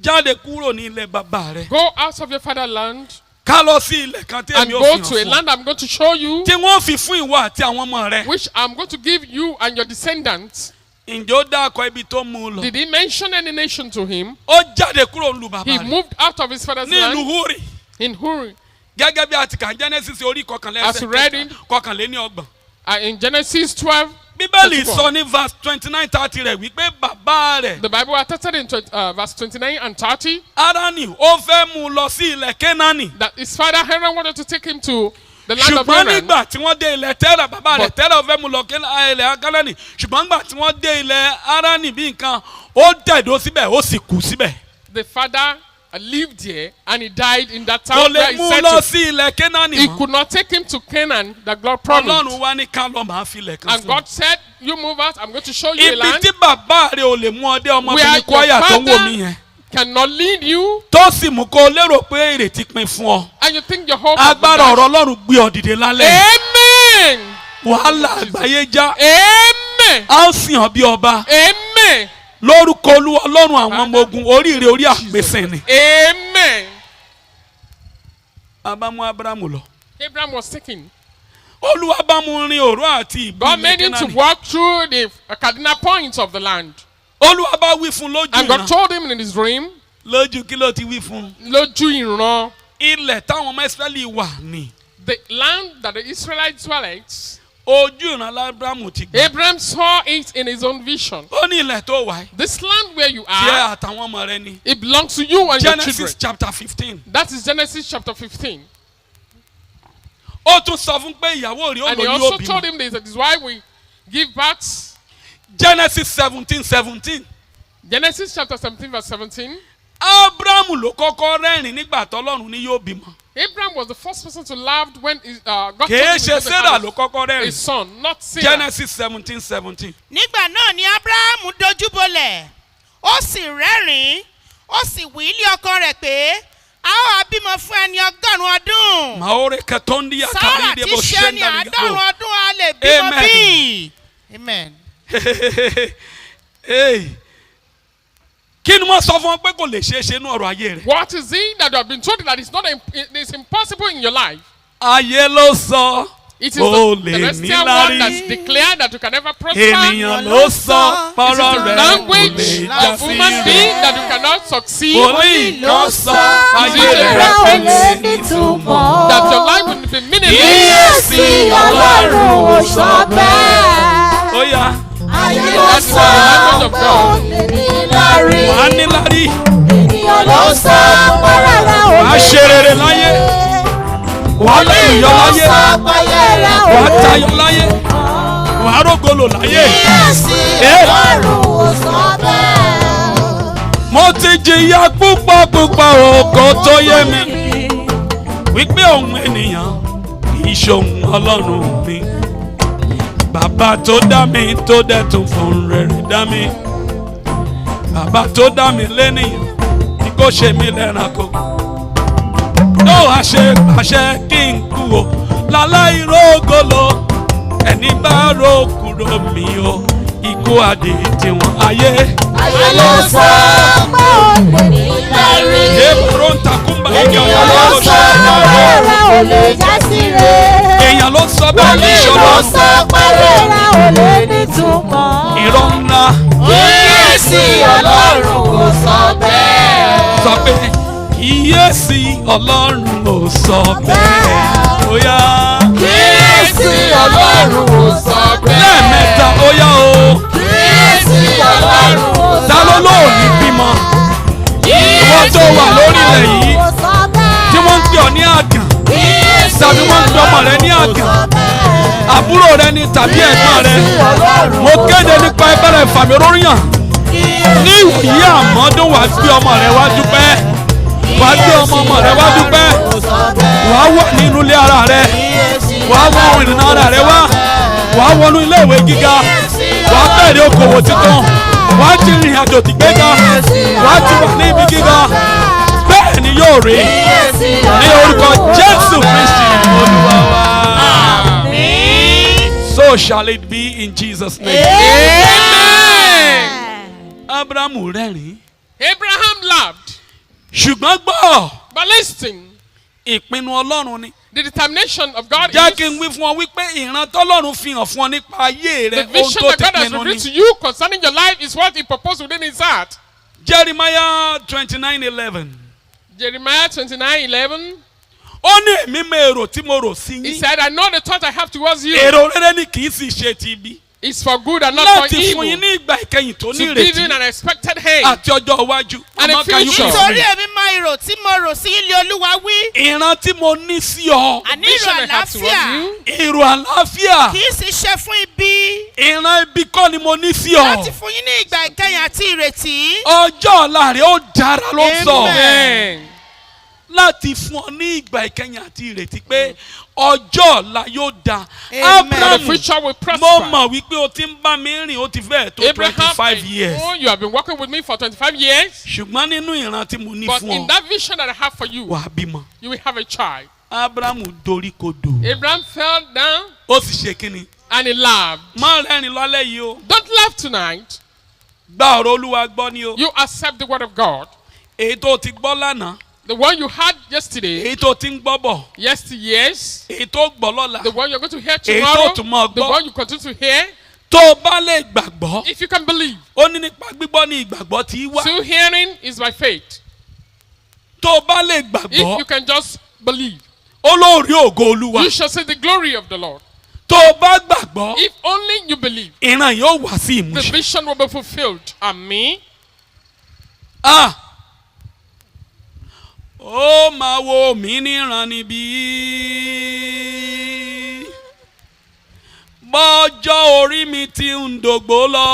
Jáde kúrò ní ilẹ̀ bàbá rẹ̀. go out of your fatherland Ká lọ sí ilẹ̀ kan tí and èmi ò go fi to a hàn fún. land I'm going to show you, Tí wọ́n fi fún ìwọ àti àwọn ọmọ rẹ̀. which I'm going to give you and your descendants. Ǹjẹ́ ó dákọ̀ ibi tó mú un lọ? Did he mention any nation to him? Ó jáde kúrò nílùú bàbá He rẹ̀. moved out of his father's Ní ìlú land Húrì. in Huri. Gẹ́gẹ́ bí a ti kà Genesis orí As read in- kọkànléní ọgbọ̀n. In Genesis 12, Bíbélì sọ ní verse 29-30 rẹ̀ wípé bàbá rẹ̀. The Bible attested in verse 29 and 30. Háránì ó fẹ́ mú lọ sí ilẹ̀ Kénáánì. That his father Haran wanted to take him to the land of ṣùgbọ́n Haran. nígbà tí wọ́n dé ilẹ̀ Tẹ́rà bàbá rẹ̀ Tẹ́rà ó fẹ́ mú lọ ilẹ̀ Kénáánì ṣùgbọ́n nígbà tí wọ́n dé ilẹ̀ Háránì bí nǹkan ó tẹ̀dó síbẹ̀ ó sì kú síbẹ̀. The father lived there and he died in that town kò lè where he mú said lọ to. sí ilẹ̀ Kénáánì He mọ́. could not take him to Canaan that God promised. Ọlọ́run wá ní ká lọ máa fi ilẹ̀ kan And fún un. God said, you move out, I'm going to show you a Ibi land tí bàbá rẹ̀ ò lè mú ọdẹ where ọmọbìnrin your kwaya tó ń wò mí father yẹn. cannot lead you tó sì mú kó lérò pé ìrètí pin fún ọ. and you think your hope is agbára ọ̀rọ̀ Ọlọ́run gbé ọ dìde lálẹ́. Amen. wàhálà àgbáyé já. Amen. a ó sìn ọ́ bí ọba. Amen. lórúkọ Olúwa Ọlọ́run àwọn ọmọ ogun oríire orí àpèsè ni. Amen. a bá mú Ábúráhámù lọ. Abraham was taken. Olúwa bá mú rin òró àti ìbí God ilẹ̀ made him to Kénáánì. walk through the cardinal points of the land. Olúwa bá wí fún lójú And God ìran. told him in his dream, lójú kí ló ti wí fún. lójú ìran, ilẹ̀ táwọn ọmọ Ísírẹ́lì wà ní. the land that the Israelites dwelt, ojú ìran Ábúráhámù ti gbà. Abraham saw it in his own vision. ó ní ilẹ̀ tó wà yìí. This land where you díẹ̀ are, àtàwọn ọmọ rẹ ni. it belongs to you and your children. Genesis chapter 15. That is Genesis chapter 15. ó tún sọ fún pé ìyàwó rẹ̀ ó And he lóyún also òbí told mọ́. him this, that is why we give birth. Genesis 17:17. Genesis chapter 17 verse 17. Ábúráhámù ló kọ́kọ́ rẹ́rìn nígbà tọ́lọ́run ní yóò bímọ. Abraham was the first person to laugh when God told kìí him ṣe he's Sarah going ló to kọ́kọ́ have a rẹ́rìn. son, not Sarah. Genesis 17:17. nígbà náà ni Ábúráhámù dojúbolẹ̀ ó sì rẹ́rìn-ín ó sì wí lé ọkọ rẹ̀ pé a ó bímọ fún ẹni 100 ọdún. Maore katondi ya Sáárà kari de tí bo ṣe ní shenda 100 ni ọdún a lè bímọ Amen. bí. Amen. Hey. Kí ni wọ́n sọ fún ọ pé kò lè ṣeé ṣe nínú ọ̀rọ̀ ayé rẹ̀? What is it that you have been told that it's impossible in your life? Ayé ló sọ. It is Ó the lè celestial níláárí. one that's declared that you can never prosper. Ènìyàn ló sọ It pọ́rọ̀ is the rẹ̀ kò language lè já of sí human being rẹ̀. that you cannot succeed. Wòlíì kan sọ ayé It is the rẹ̀ kò prophet lè nítumọ̀. that your life will be meaningless. Kíyèsí Ọlọ́run ò sọ bẹ́ẹ̀. Ó yá. Ayé That ló is the sọ language of pé God. ó lè ní lárí. Wàá níláárí. Ènìyàn ló sọ pé rárá ò Wàá lè ṣe rere láyé. Wàá lẹ́yìn yọ láyé. Wàá tayọ láyé. Wàá rógolo láyé. Kíyèsí Ọlọ́run ò sọ bẹ́ẹ̀. Mo ti jìyà púpọ̀ púpọ̀ òkò tó yé mi. Wípé òun ènìyàn kì í ṣohun Ọlọ́run mi. Bàbá tó dá mi tó dẹ̀ tún fún rere dá mi. Bàbá tó dá mi lénìyàn tí kò ṣe mí lẹ́ranko. Ó àṣẹ kí n kú o láláì rógolo. Ẹni bá ro kúrò mi o ikú àdé tiwọn ayé. Ayé ló sọ pé ó lè ní lárí. Èèmọ̀ ń takúmbà Ènìyàn ló sọ pé rárá ò lè já sí rẹ̀. èèyàn ló sọ bẹ́ẹ̀ ní Wòlíì ló ìṣọ́nà. sọ pé rárá ò lè nítumọ̀. Irọ́ ńlá Kíyèsí Ọlọ́run ò sọ bẹ́ẹ̀. sọ pé kíyèsí Ọlọ́run ò sọ bẹ́ẹ̀. Ó yá. Kíyèsí Ọlọ́run ò sọ bẹ́ẹ̀. Lẹ́ẹ̀mẹ́ta ó yá o. Kíyèsí Ọlọ́run ò sọ bẹ́ẹ̀. Ta ló lóòní bímọ? Ìwọ tó wà lórílẹ̀ yìí Ò sọ bẹ́ẹ̀. tí wọ́n ń pè ọ́ ní àgàn Kíyèsí tàbí wọ́n ń pè ọmọ rẹ ní àgàn. Ọlọ́run ò sọ bẹ́ẹ̀. Àbúrò rẹ ni tàbí ẹ̀gbọ́n rẹ. Mo kéde nípa ìbẹ̀rẹ̀ ìfàmì oróyàn. Ní ìwòyí àmọ́dún wàá gbé ọmọ rẹ wá dúpẹ́. Wàá gbé ọmọ rẹ wá dúpẹ́. Wàá wà nínú ilé ara rẹ. Wàá wọ ohun ìrìnnà ara rẹ wá. Wàá wọnú ilé ìwé gíga. Wàá bẹ̀rẹ̀ okòwò títàn. Wàá ti rìn àjò tìgbéga. Wàá ti wà ní ibi gíga. Bẹ́ẹ̀ ni yóò rí. Ní orúkọ Jésù Kristi Olúwa wa. So shall it be in Jesus' name. Amen. Ábúráhámù rẹ́rìn-ín. Abraham laughed. Ṣùgbọ́n gbọ́ But listen, ìpinnu Ọlọ́run ni. the determination of God Jẹ́ kí n is wí fún ọ wípé ìran tọ́lọ́run fi hàn fún ọ nípa ayé the rẹ ohun vision tó that ti God has pinnu revealed to ni. you concerning your life is what He proposed within His heart. Jeremiah 29:11. Jeremiah 29:11. Ó ní èmi mọ èrò tí mo rò sí He yín. said, I know the thought I have towards you. Èrò rere ni kì í sì ṣe ti ibi. is for good and not for láti fún yín evil. ní ìgbà ìkẹyìn tó ní To give you ìrètí an expected end. àti ọjọ́ iwájú. And Mama, the can you future. please nítorí read? èmi mọ èrò tí mo rò sí ilé olúwa wí. ìran tí mo ní sí ọ àní Vision èrò I have towards àlàáfíà you. èrò àlàáfíà kì í sì ṣe fún ibi. ìran ibi kọ́ ni mo ní sí láti ọ fún yín ní ìgbà ìkẹyìn àti ìrètí. ọjọ́ ọ̀la rẹ̀ ó dára ló sọ Amen. láti fún ọ ní ìgbà ìkẹyìn àti ìrètí pé ọjọ́ ọ̀la yóò da. Amen. And the Abraham future will prosper. mo mọ̀ wípé o ti ń bá mi rìn ó ti fẹ́ẹ̀ tó Abraham, 25 years I know you have been working with me for 25 years. ṣùgbọ́n nínú ìran tí mo ní But fún in ọ that vision that I have for you, wàá bímọ. you will have a child. Abraham dorí kodò Abraham fell down ó sì ṣe kínni. and he laughed. má rẹ́rìn lọ́lẹ́ yìí o Don't laugh tonight. gba ọ̀rọ̀ olúwa gbọ́ ni o You accept the word of God. èyí tó ti gbọ́ lánàá The one you had yesterday, èyí tó ti ń gbọ́ bọ̀ yesteryears, èyí tó gbọ́ lọ́la the one you're going to hear Èyí tomorrow, tó tún máa the gbọ́. one you continue to hear. tó o bá lè gbàgbọ́ If you can believe, ó ní nípa gbígbọ́ ní ìgbàgbọ́ tí í wá still hearing is by faith. tó o bá lè If gbàgbọ́ you can just believe, ó lóòrí ògo olúwa you shall see the glory of the Lord. tó o bá gbàgbọ́ If only you believe, ìran yóò wá sí the ìmúṣẹ. vision will be fulfilled. Amen. Ah! ó máa wo mí níran níbí bọ́jọ́ orí mi ti ń dògbò lọ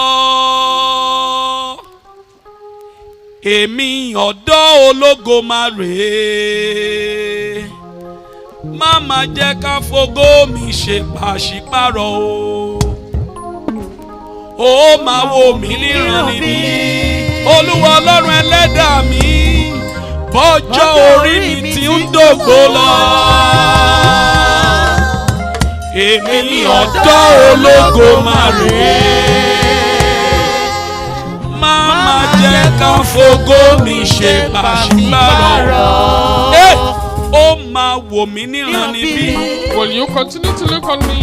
èmi ọ̀dọ́ ológo máa rèé má má jẹ́ ká fògo mi ṣe pàṣípàrọ̀ o ó máa wo mí níran níbí olúwa ọlọ́run ẹlẹ́dàá mi bọ́jọ́ orí mi ti ń dògbò lọ èmi ọ̀dọ́ ológo máa rèé má má jẹ́ ká fògo mi ṣe pàṣípàrọ̀ ó máa wò mí níran níbí Will you continue to look on me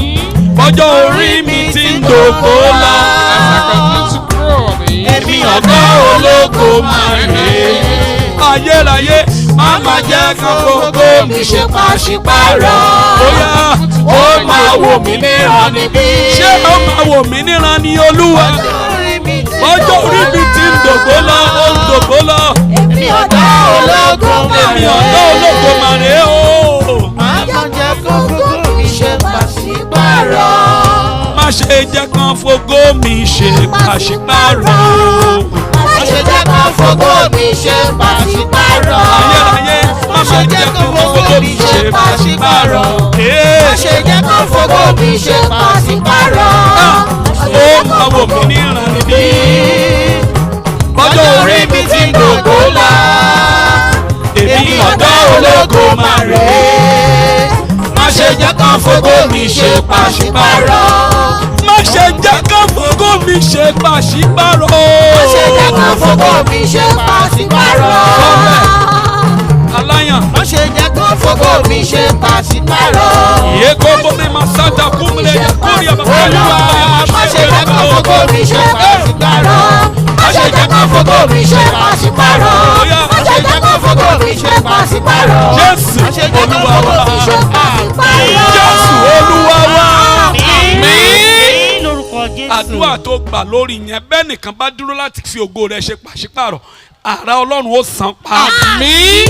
bọ́jọ́ orí mi ti ń dògbò lọ as I continue to grow? èmi ọ̀dọ́ ológo máa rèé ayérayé má má jẹ́ ká fògo mi ṣe pàṣípàrọ̀ bóyá ó máa wò mí níran níbí. ṣé ó máa wò mí níran ní olúwa bọ́jọ́ orí mi ti ń dògbò lọ ó ń dògbò lọ èmi ọ̀dọ́ ológo èmi ọ̀dọ́ ológo máa rèé o máa kàn jẹ́ kó gbogbo mi ṣe pàṣípàrọ̀. má ṣe jẹ́ kán fògo mi ṣe pàṣípàrọ̀ má ṣe jẹ́ kó fògo mi ṣe pàṣípàrọ̀. ayérayé má ṣe jẹ́ kán fògo mi ṣe pàṣípàrọ̀ má ṣe jẹ́ kó fògo mi ṣe pàṣípàrọ̀. ó máa wò mí níran níbí bọ́jọ́ orí mi ti ń dògbò lọ èmi ọ̀dọ́ ológo máa rèé má ṣe jẹ́ kán fògo mi ṣe pàṣípàrọ̀. má ṣe jẹ́ kán fògo mi ṣe pàṣípàrọ̀ má ṣe jẹ́ kán fògo mi ṣe pàṣípàrọ̀. aláyàn má ṣe jẹ́ kán fògo mi ṣe pàṣípàrọ̀. iye kóbó ní masada kúmúlẹ̀ yẹ kórè àbàbà Olúwa má ṣe jẹ́ kán fògo mi ṣe pàṣípàrọ̀. má ṣe jẹ́ kán fògo mi ṣe pàṣípàrọ̀. má ṣe jẹ́ kán fògo mi ṣe pàṣípàrọ̀. Jésù má ṣe jẹ́ kán Olúwa fògo mi ṣe wa pàṣípàrọ̀. Jésù Olúwa wa. Àmín lórúkọ Jésù. àdúrà tó gbà lórí yẹn bẹ́ẹ̀ nìkan bá dúró láti fi ògo rẹ̀ ṣe pàṣípàrọ̀ àrà ọlọ́run ó san pa. Me?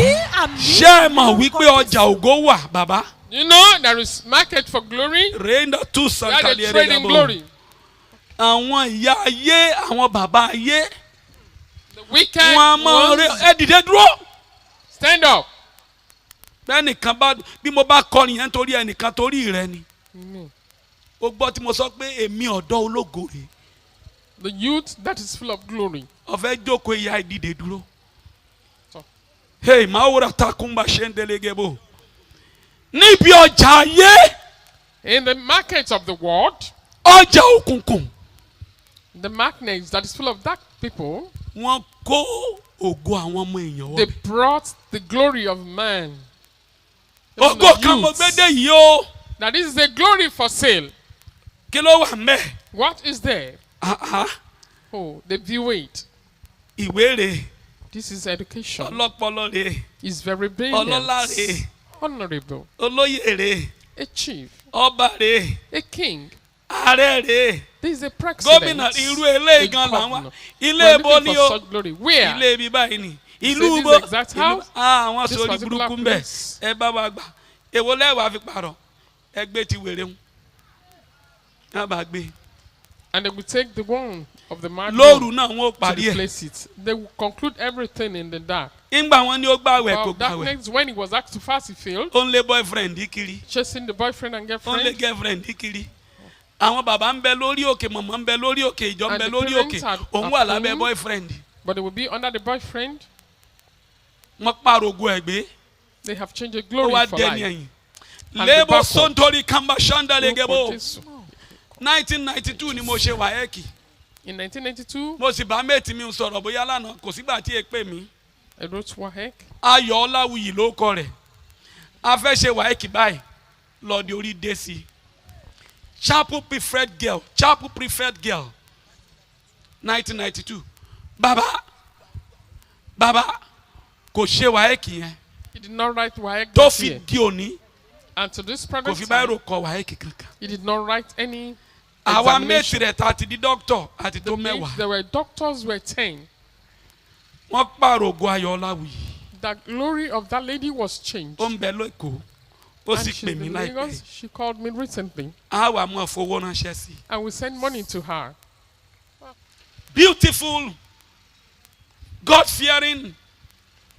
ṣé ẹ mọ̀ wípé ọjà ògo wà bàbá. You know there is market for glory. rèéndà tún That sànkàlì is trading glory. àwọn ìyá ayé àwọn bàbá ayé The wicked wọn a máa rẹ ones ẹ dìde dúró. stand up. bẹ́ẹ̀ nìkan bá bí mo bá kọrin yẹn torí ẹnìkan torí rẹ ni. ó gbọ́ tí mo sọ pé èmi ọ̀dọ́ ológo rè The youth that is full of glory. ọ̀fẹ́ jókòó ìyá ìdìde dúró. Sọ. hey màá wúra takumba ṣe ń delege bò. níbi ọjà ayé In the markets of the world, ọjà òkùnkùn the markets that is full of dark people, wọ́n kó ògo àwọn ọmọ èèyàn they wọ̀. brought the glory of man. ògo kan mo gbé dé yìí o Now this is a glory for sale. kí ló wà mẹ́. What is there? Oh, they view it. ìwé rè This is education. ọlọ́pọlọ rè It's very brilliant. ọlọ́lá rè Honorable. olóyè rè A chief. ọba rè A king. ààrẹ rè This is a precedent. Gómìnà irú eléyìí gan là ń wá. Ilé ibo ni o. Ilé ibi báyìí ni. Ìlú ibo. Àwọn sori burúkú ń bẹ̀. Ẹ bá wa gbà. Èwo lẹ́wàá fi pààrọ̀. Ẹgbẹ́ ti wèrè ń. Ẹ bá gbé. And they will take the one of the mad Lóru one náà wọ́n to parí ẹ̀. replace it. They will conclude everything in the dark. Ìgbà wọn ni ó gbàwẹ̀ kò Well, gbàwẹ̀. darkness, when he was asked to fast, he failed. Ó ń lé boyfriend kiri. Chasing the boyfriend and Ó ń lé girlfriend. girlfriend kiri. Àwọn bàbá ń bẹ lórí òkè, màmá ń bẹ lórí òkè, ìjọ ń And bẹ the lórí parents òkè. are Òun wà lábẹ́ full. boyfriend. But they will be under the boyfriend. Wọ́n pàrògùn ẹ̀gbẹ́. They have changed the Ó glory wá for dẹ́ni life. ẹ̀yìn. And the Lébò backward. Sọ́ńtórí Kamba Ṣándà Lẹ́gẹ̀bọ̀. For Jesus. 1992 ni mo ṣe wáyẹ́kì. In 1992, Mo sì bá méètì mi sọ̀rọ̀ bóyá lánàá kò sígbà tí e pè mí. I wrote WAEC. Ayọ̀ Ọláwuyì ló kọ rẹ̀. A fẹ́ ṣe wáyẹ́kì báyìí. Lọ́ọ̀dì orí dé sí i. Chapel preferred girl. 1992. Bàbá kò ṣe wáyẹ́kì yẹn. He did not write WAEC Tó this fi year. di òní. And to this Kò present fi time, báyìí kọ wáyẹ́kì kankan. he did not write any Àwa méètì examination. rẹ̀ ta ti di dókítọ̀ àti tó The names, mẹ́wàá. there were doctors, were 10. Wọ́n pàrògùn Ayọ̀ Ọláwuyì. The glory of that lady was changed. Ó ń bẹ lẹ́kọ̀ọ́. Ó And sì she's pè mí in láìpẹ́. Lagos. She called me recently. A wà mọ́ fowó ránṣẹ́ sí i. And we sent money to her. Beautiful, God-fearing,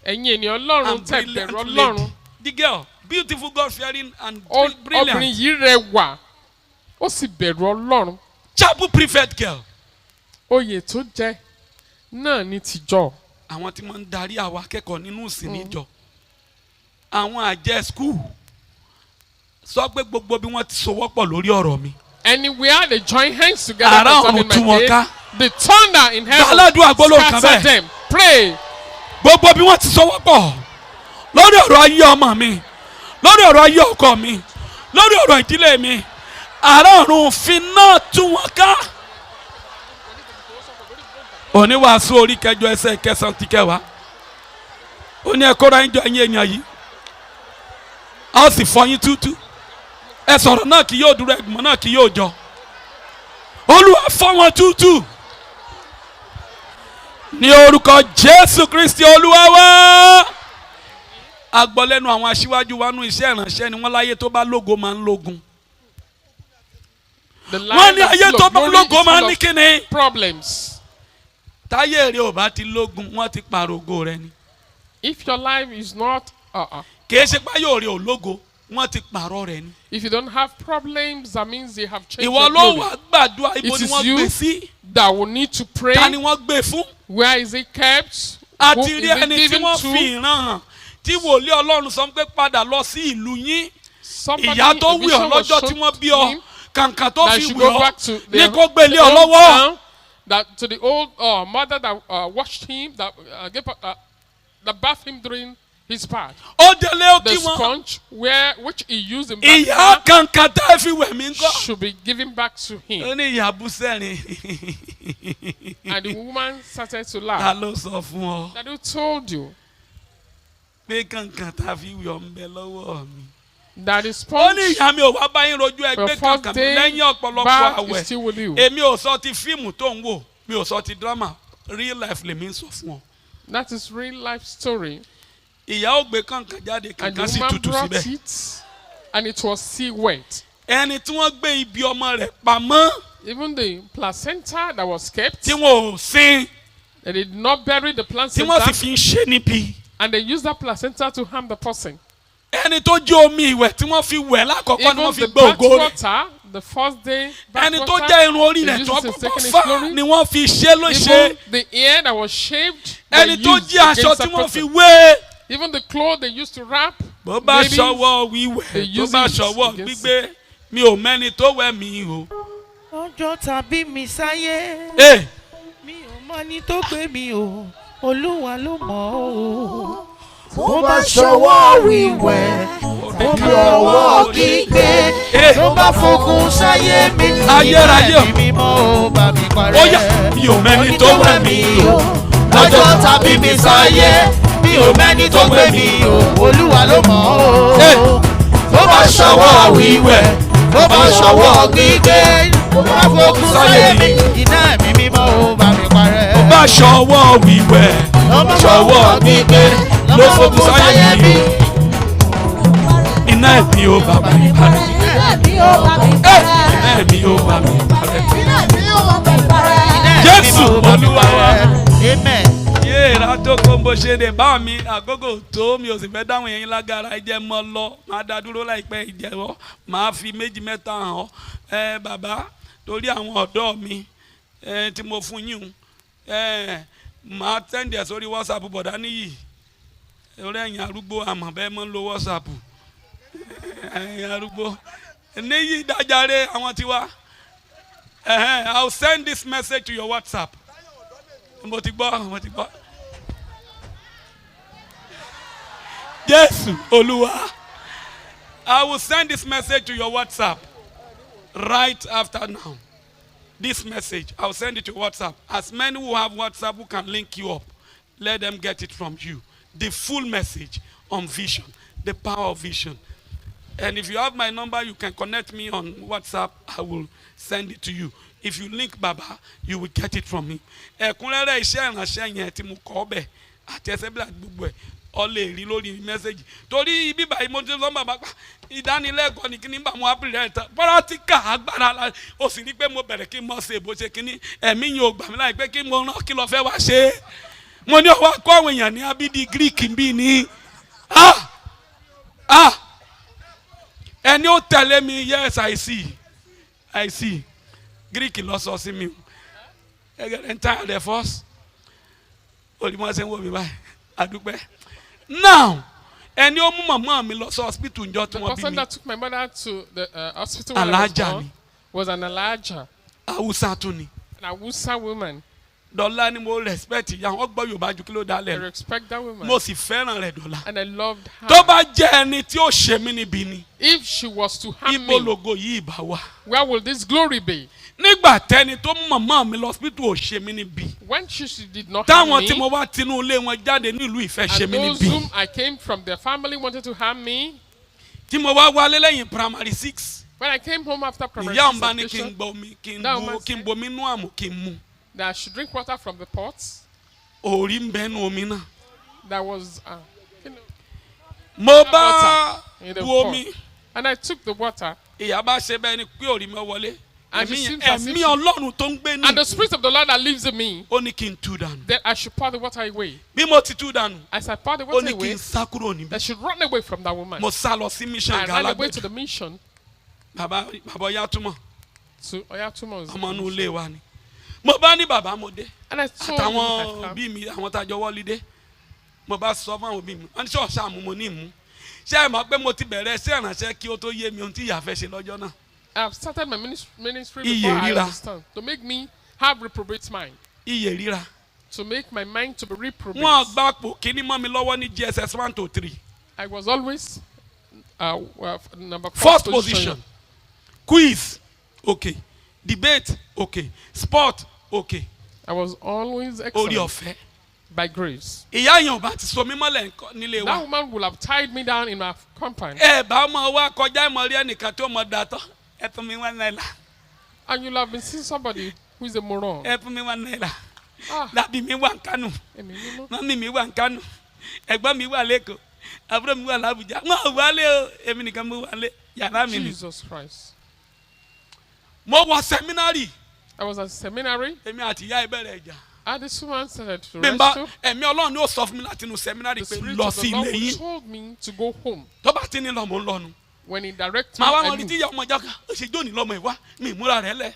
Ẹ̀yin ènìyàn Ọlọ́run and tẹ́ brilliant bẹ̀rù lady. Ọlọ́run. The girl, beautiful, God-fearing, and Obìnrin brilliant. yìí rẹwà. Ó sì bẹ̀rù Ọlọ́run. Chapel prefect girl. Oyè tó jẹ náà ní tìjọ. Àwọn tí wọ́n ń darí àwọn akẹ́kọ̀ọ́ nínú ìsìn níjọ. Àwọn àjẹ́ school sọ pé gbogbo bí wọ́n ti sowọ́pọ̀ lórí ọ̀rọ̀ mi. Anywhere they join hands together Àrá concerning ọ̀run tú wọn my ká. case, the thunder in heaven Aládùn àgbóló kan scatter bẹ́ẹ̀. them. Pray. Gbogbo bí wọ́n ti sowọ́pọ̀ lórí ọ̀rọ̀ ayé ọmọ mi, lórí ọ̀rọ̀ ayé ọkọ mi, lórí ọ̀rọ̀ ìdílé mi. Àrá ọ̀run fi náà tú wọn ká. Oníwàásù orí kẹjọ ẹsẹ̀ kẹsàn-án ti kẹwàá. Ó ní ẹ kóra ẹjọ́ ẹ̀yin èèyàn yìí. A ó sì fọyín tútú. Ẹ sọ̀rọ̀ náà kì yóò dúró, ẹ̀gbọ́n náà kì yóò jọ. Olúwa fọ́ wọn tútù. Ní orúkọ Jésù Kristi Olúwa wa. A gbọ́ lẹ́nu àwọn aṣíwájú wa nú iṣẹ́ ìránṣẹ́ ni wọ́n láyé tó bá lógo máa ń lógun. The Wọ́n life ní that's ayé full tó of bá glory lógo is máa ń full ní of kíni. problems. Táyé èrè ò bá ti lógun, wọ́n ti pàrògò rẹ ni. If your life is not, Kìí ṣe pé ayé òrè ò lógo, wọ́n ti pàrọ̀ rẹ ni. if you don't have problems, that means they have changed Ìwọ your ló glory. wà gbàdúrà ibo It ni is wọ́n you gbé sí. that will need to pray. Ta ni wọ́n gbé fún? Where is it kept? Who Àti is rí it ẹni tí given wọ́n fi to? ìran hàn tí wòlíì Ọlọ́run sọ pé padà lọ sí ìlú yín. Somebody, Ìyá tó a wí ọ vision was lọ́jọ́ shown tí wọ́n bí to ọ him kàǹkà tó that fi should wí go ọ back to ní kó gbélé ọ old lọ́wọ́. town, that to the old mother that watched him, that that bathed him during his part. Ó délé ó The kí wọn. sponge which he used in Ìyá bath kàǹkà tá ẹ fi wẹ̀ mí ńkọ́. should be given back to Ó him. ní ìyá bú sẹ́rin. And the woman started to Ta laugh. ló sọ fún ọ That who told you pé kàǹkà tá a fi wẹ̀ ọ́ ń bẹ lọ́wọ́ mi? that the Ó sponge ní ìyá mi ò wá bá yín rojú your ẹgbẹ́ first kankan day lẹ́yìn ọ̀pọ̀lọpọ̀ back is àwẹ̀. still with you. Èmi ò sọ ti fíìmù tó ń wò, mi ò sọ ti drama, real life lèmi ń sọ fún ọ. That is real life story. Ìyá ò gbé kàǹkà jáde And the kàǹkà sì woman tutù brought síbẹ̀. it and it was still wet. Ẹni tí wọ́n gbé ibi ọmọ rẹ̀ pamọ́ Even the placenta that was kept, tí wọn ò sin they did not bury the tí placenta wọ́n sì fi ń ṣe níbi. and they used that placenta to harm the person. Ẹni tó jẹ́ omi ìwẹ̀ tí wọ́n fi wẹ̀ lákọ̀ọ́kọ́ ni Even wọ́n fi the gbé ògo rẹ̀. bathwater, the first day Ẹni tó bathwater, jẹ́ irun orí they rẹ̀ used tó it in kọ́kọ́ taking his fà glory. ni wọ́n fi ṣe ló ṣe. Even the ear that was shaved, they Ẹni tó used jẹ́ aṣọ against tí that wọ́n fi person. wé. Even the clothes they used to wrap, Bó bá babies, ṣọwọ́ wíwẹ̀ they tó use bá it ṣọwọ́ against- gbígbé mi ò mẹ́ni tó wẹ̀ mí o. ọjọ́ tàbí mi sáyé Ee, mi ò mọ ní tó gbé mi o Olúwa ló mọ̀ o. Bó bá ṣọwọ́ wíwẹ̀, ó bí ọwọ́ gbígbé. ee, tó bá fogun sáyé mi ní Ayérayé o. ẹ̀mí mímọ́ ó bá mi parẹ́. ó yá mi ò mẹ́ni tó wẹ̀ mí o. lọ́jọ́ tàbí mi sáyé mi ò mẹ́ni tó gbé mi o Olúwa ló mọ̀ Ee. o. tó bá ṣọwọ́ wíwẹ̀ tó bá ṣọwọ́ gbígbé Má fòkun sáyé mi, iná ẹ̀mí mímọ́ ó bá mi parẹ́. Ó bá ṣọwọ́ wíwẹ̀, ṣọwọ́ gbígbé, ló fòkun sáyé mi. Iná ẹ̀mí ó bá mi parẹ́. Iná ẹ̀mí ó bá mi parẹ́. Jésù Olúwa wa. Amen. Yéèrà tó kó bó ṣe lè bá mi àkókò tó mi ò sì fẹ́ dáhùn yẹn lágara ẹ̀jẹ̀ mọ́ lọ máa dá dúró láìpẹ́ ìjẹ́wọ́ máa fi méjì mẹ́ta hàn ọ́ bàbá torí àwọn ọ̀dọ́ mi tí mo fún yín máa tẹ́ǹdì ẹ̀ sórí WhatsApp bọ̀dá níyì orí ẹ̀yìn arúgbó àmọ́ bẹ́ẹ̀ mọ́ ń lo WhatsApp ẹ̀yìn arúgbó níyì dájáre àwọn tiwa I'll send this message to your WhatsApp. Mo ti gbọ́. Jésù Olúwa. I will send this message to your WhatsApp right after now. This message, I will send it to WhatsApp. As many who have WhatsApp who can link you up, let them get it from you. The full message on vision, the power of vision. And if you have my number, you can connect me on WhatsApp. I will send it to you. If you link Baba, you will get it from me. Ẹ̀kúnrẹ́rẹ́ iṣẹ́ ìránṣẹ́ yẹn tí mo kọ́ bẹ̀ àti ẹsẹ̀ bí gbogbo ẹ̀ ọ lè rí lórí mẹ́sẹ̀gì. Torí ibi báyìí mo ti sọ bàbá pa ìdánilẹ́kọ̀ọ́ ní kíní bá mo ápìlẹ̀ ẹ̀ tán. Pọ́rátíkà agbára la o sì ní pé mo bẹ̀rẹ̀ kí n mọ̀ ṣe bó ṣe kíní ẹ̀mí yẹn ò gbà mí láì pé kí mo rán kí lọ fẹ́ wá ṣe. Mo ní ọwọ́ akọ́ àwọn èèyàn ní abídí Greek bí ní. Ẹni ó tẹ̀lé mi, yes I see. Greek lọ sọ sí mi ẹgẹrẹ ń tàn dẹ fọs olùmọ̀ọ́sẹ̀ ń wò mí báyìí àdúpẹ́. Now ẹni ó mú màmá mi lọ sí hospital njọ́ tí wọ́n bí mi. The person that took my mother to the hospital Alaja was an Alaja. Hausa tún ni. An Hausa woman. Dọ́là ni mo respect ìyá wọn gbọ́ Yorùbá ju kí ló dá I lẹ̀. respect that woman. Mo sì fẹ́ràn rẹ̀ Dọ́là. And I loved her. Tó bá jẹ́ ẹni tí ó ṣe mí níbi ni. If she was to harm Ibo me, lògo yìí bá wà. where will this glory be? Nígbà tẹ́ni tó mú màmá mi lọ hospital ò ṣe mí níbi. When she did not harm Táwọn me, tí mo wá tinú ilé wọn jáde nílùú Ìfẹ́ ṣe and mí those níbi. whom I came from, their family wanted to harm me. Tí mo wá wálé lẹ́yìn primary 6. When I came home after primary Ìyá ọ̀nba ní kí n education, gbọ́ omi kí That woman n bomi inú àmù kí n mu. that I should drink water from the pot, Òrí ń bẹ́nu omi náà. that was Mo bá in the bu pot. omi. And I took the water, Ìyá bá ṣe bẹ́ẹ̀ ni pé òrí mi wọlé. and she seemed as if Ẹ̀mí Ọlọ́run tó ń gbé and the ní. Spirit of the Lord that lives in me, Ó ní kí n tú dànù. that I should pour the water away. Bí mo ti tú dànù, As I poured the ó water ní kí away, n sá kúrò níbí. that should run away from that woman. Mo sá lọ sí mission I ran away to Galagbẹ̀dẹ. the mission Bàbá Ọyá túmọ̀, to Oyatumos. ọmọ inú ilé wa ni. Mo bá ní bàbá mo dé. And I told him Àtàwọn that òbí mi, àwọn tá a jọ wọlé dé. Mo bá sọ fún àwọn òbí mi. Wọ́n ní ṣọ́ọ̀ṣì àmú mo ní ìmú. Ṣé ẹ mọ̀ pé mo ti bẹ̀rẹ̀ sí ìrànṣẹ́ kí ó tó yé mi ohun tí ìyá fẹ́ ṣe lọ́jọ́ náà? I've started my ministry Iye before I ríra. understand. To make me have reprobate mind. Iye ríra. To make my mind to be reprobate. Wọ́n gbá pò kíní mọ́ mi lọ́wọ́ ní GSS 1 to 3. I was always number First position. Quiz, okay. Debate, okay. Sport, okay. I was always Orí excellent ọ̀fẹ́. by grace. Ìyá yẹn ò bá ti so mí mọ́lẹ̀ nílé That wa. woman would have tied me down in my compound. Ẹ bá ọmọ wa kọjá ìmọ̀ rí ẹnìkan tí ó mọ̀ dàtọ̀. Ẹ fún mi 1 naira. And you'll have been seeing somebody who is a moron. Ẹ fún mi 1 naira. Ah, Dàbí mi wà ń Kánò. Emi Mimo. Mọ́mí mi wà ń Kánò. Ẹ̀gbọ́n mi wà lẹ́kọ̀ọ́. Àbúrò mi wà l'Àbújá. Wọ́n ò wálé o. Èmi nìkan mo wà lé. Yàrá mi ni. Jesus Christ. Mo wọ sẹ́mínárì. I was at seminary. Èmi àti ìyá ìbẹ̀rẹ̀ ìjà. And this woman started to Bí n bá wrestle. ẹ̀mí Ọlọ́run ni ó sọ fún mi láti inú sẹ́mínárì The pé Spirit lọ of sí the ilé Lord yín. told me to go home. Tó bá ti ní lọ mò ń lọnu. When he directed me, Màá wá I wọn ní moved. tí ìyá ọmọ ìjà kan ó ṣe jóni lọ́mọ ìwá mi ìmúra rẹ̀ lẹ̀.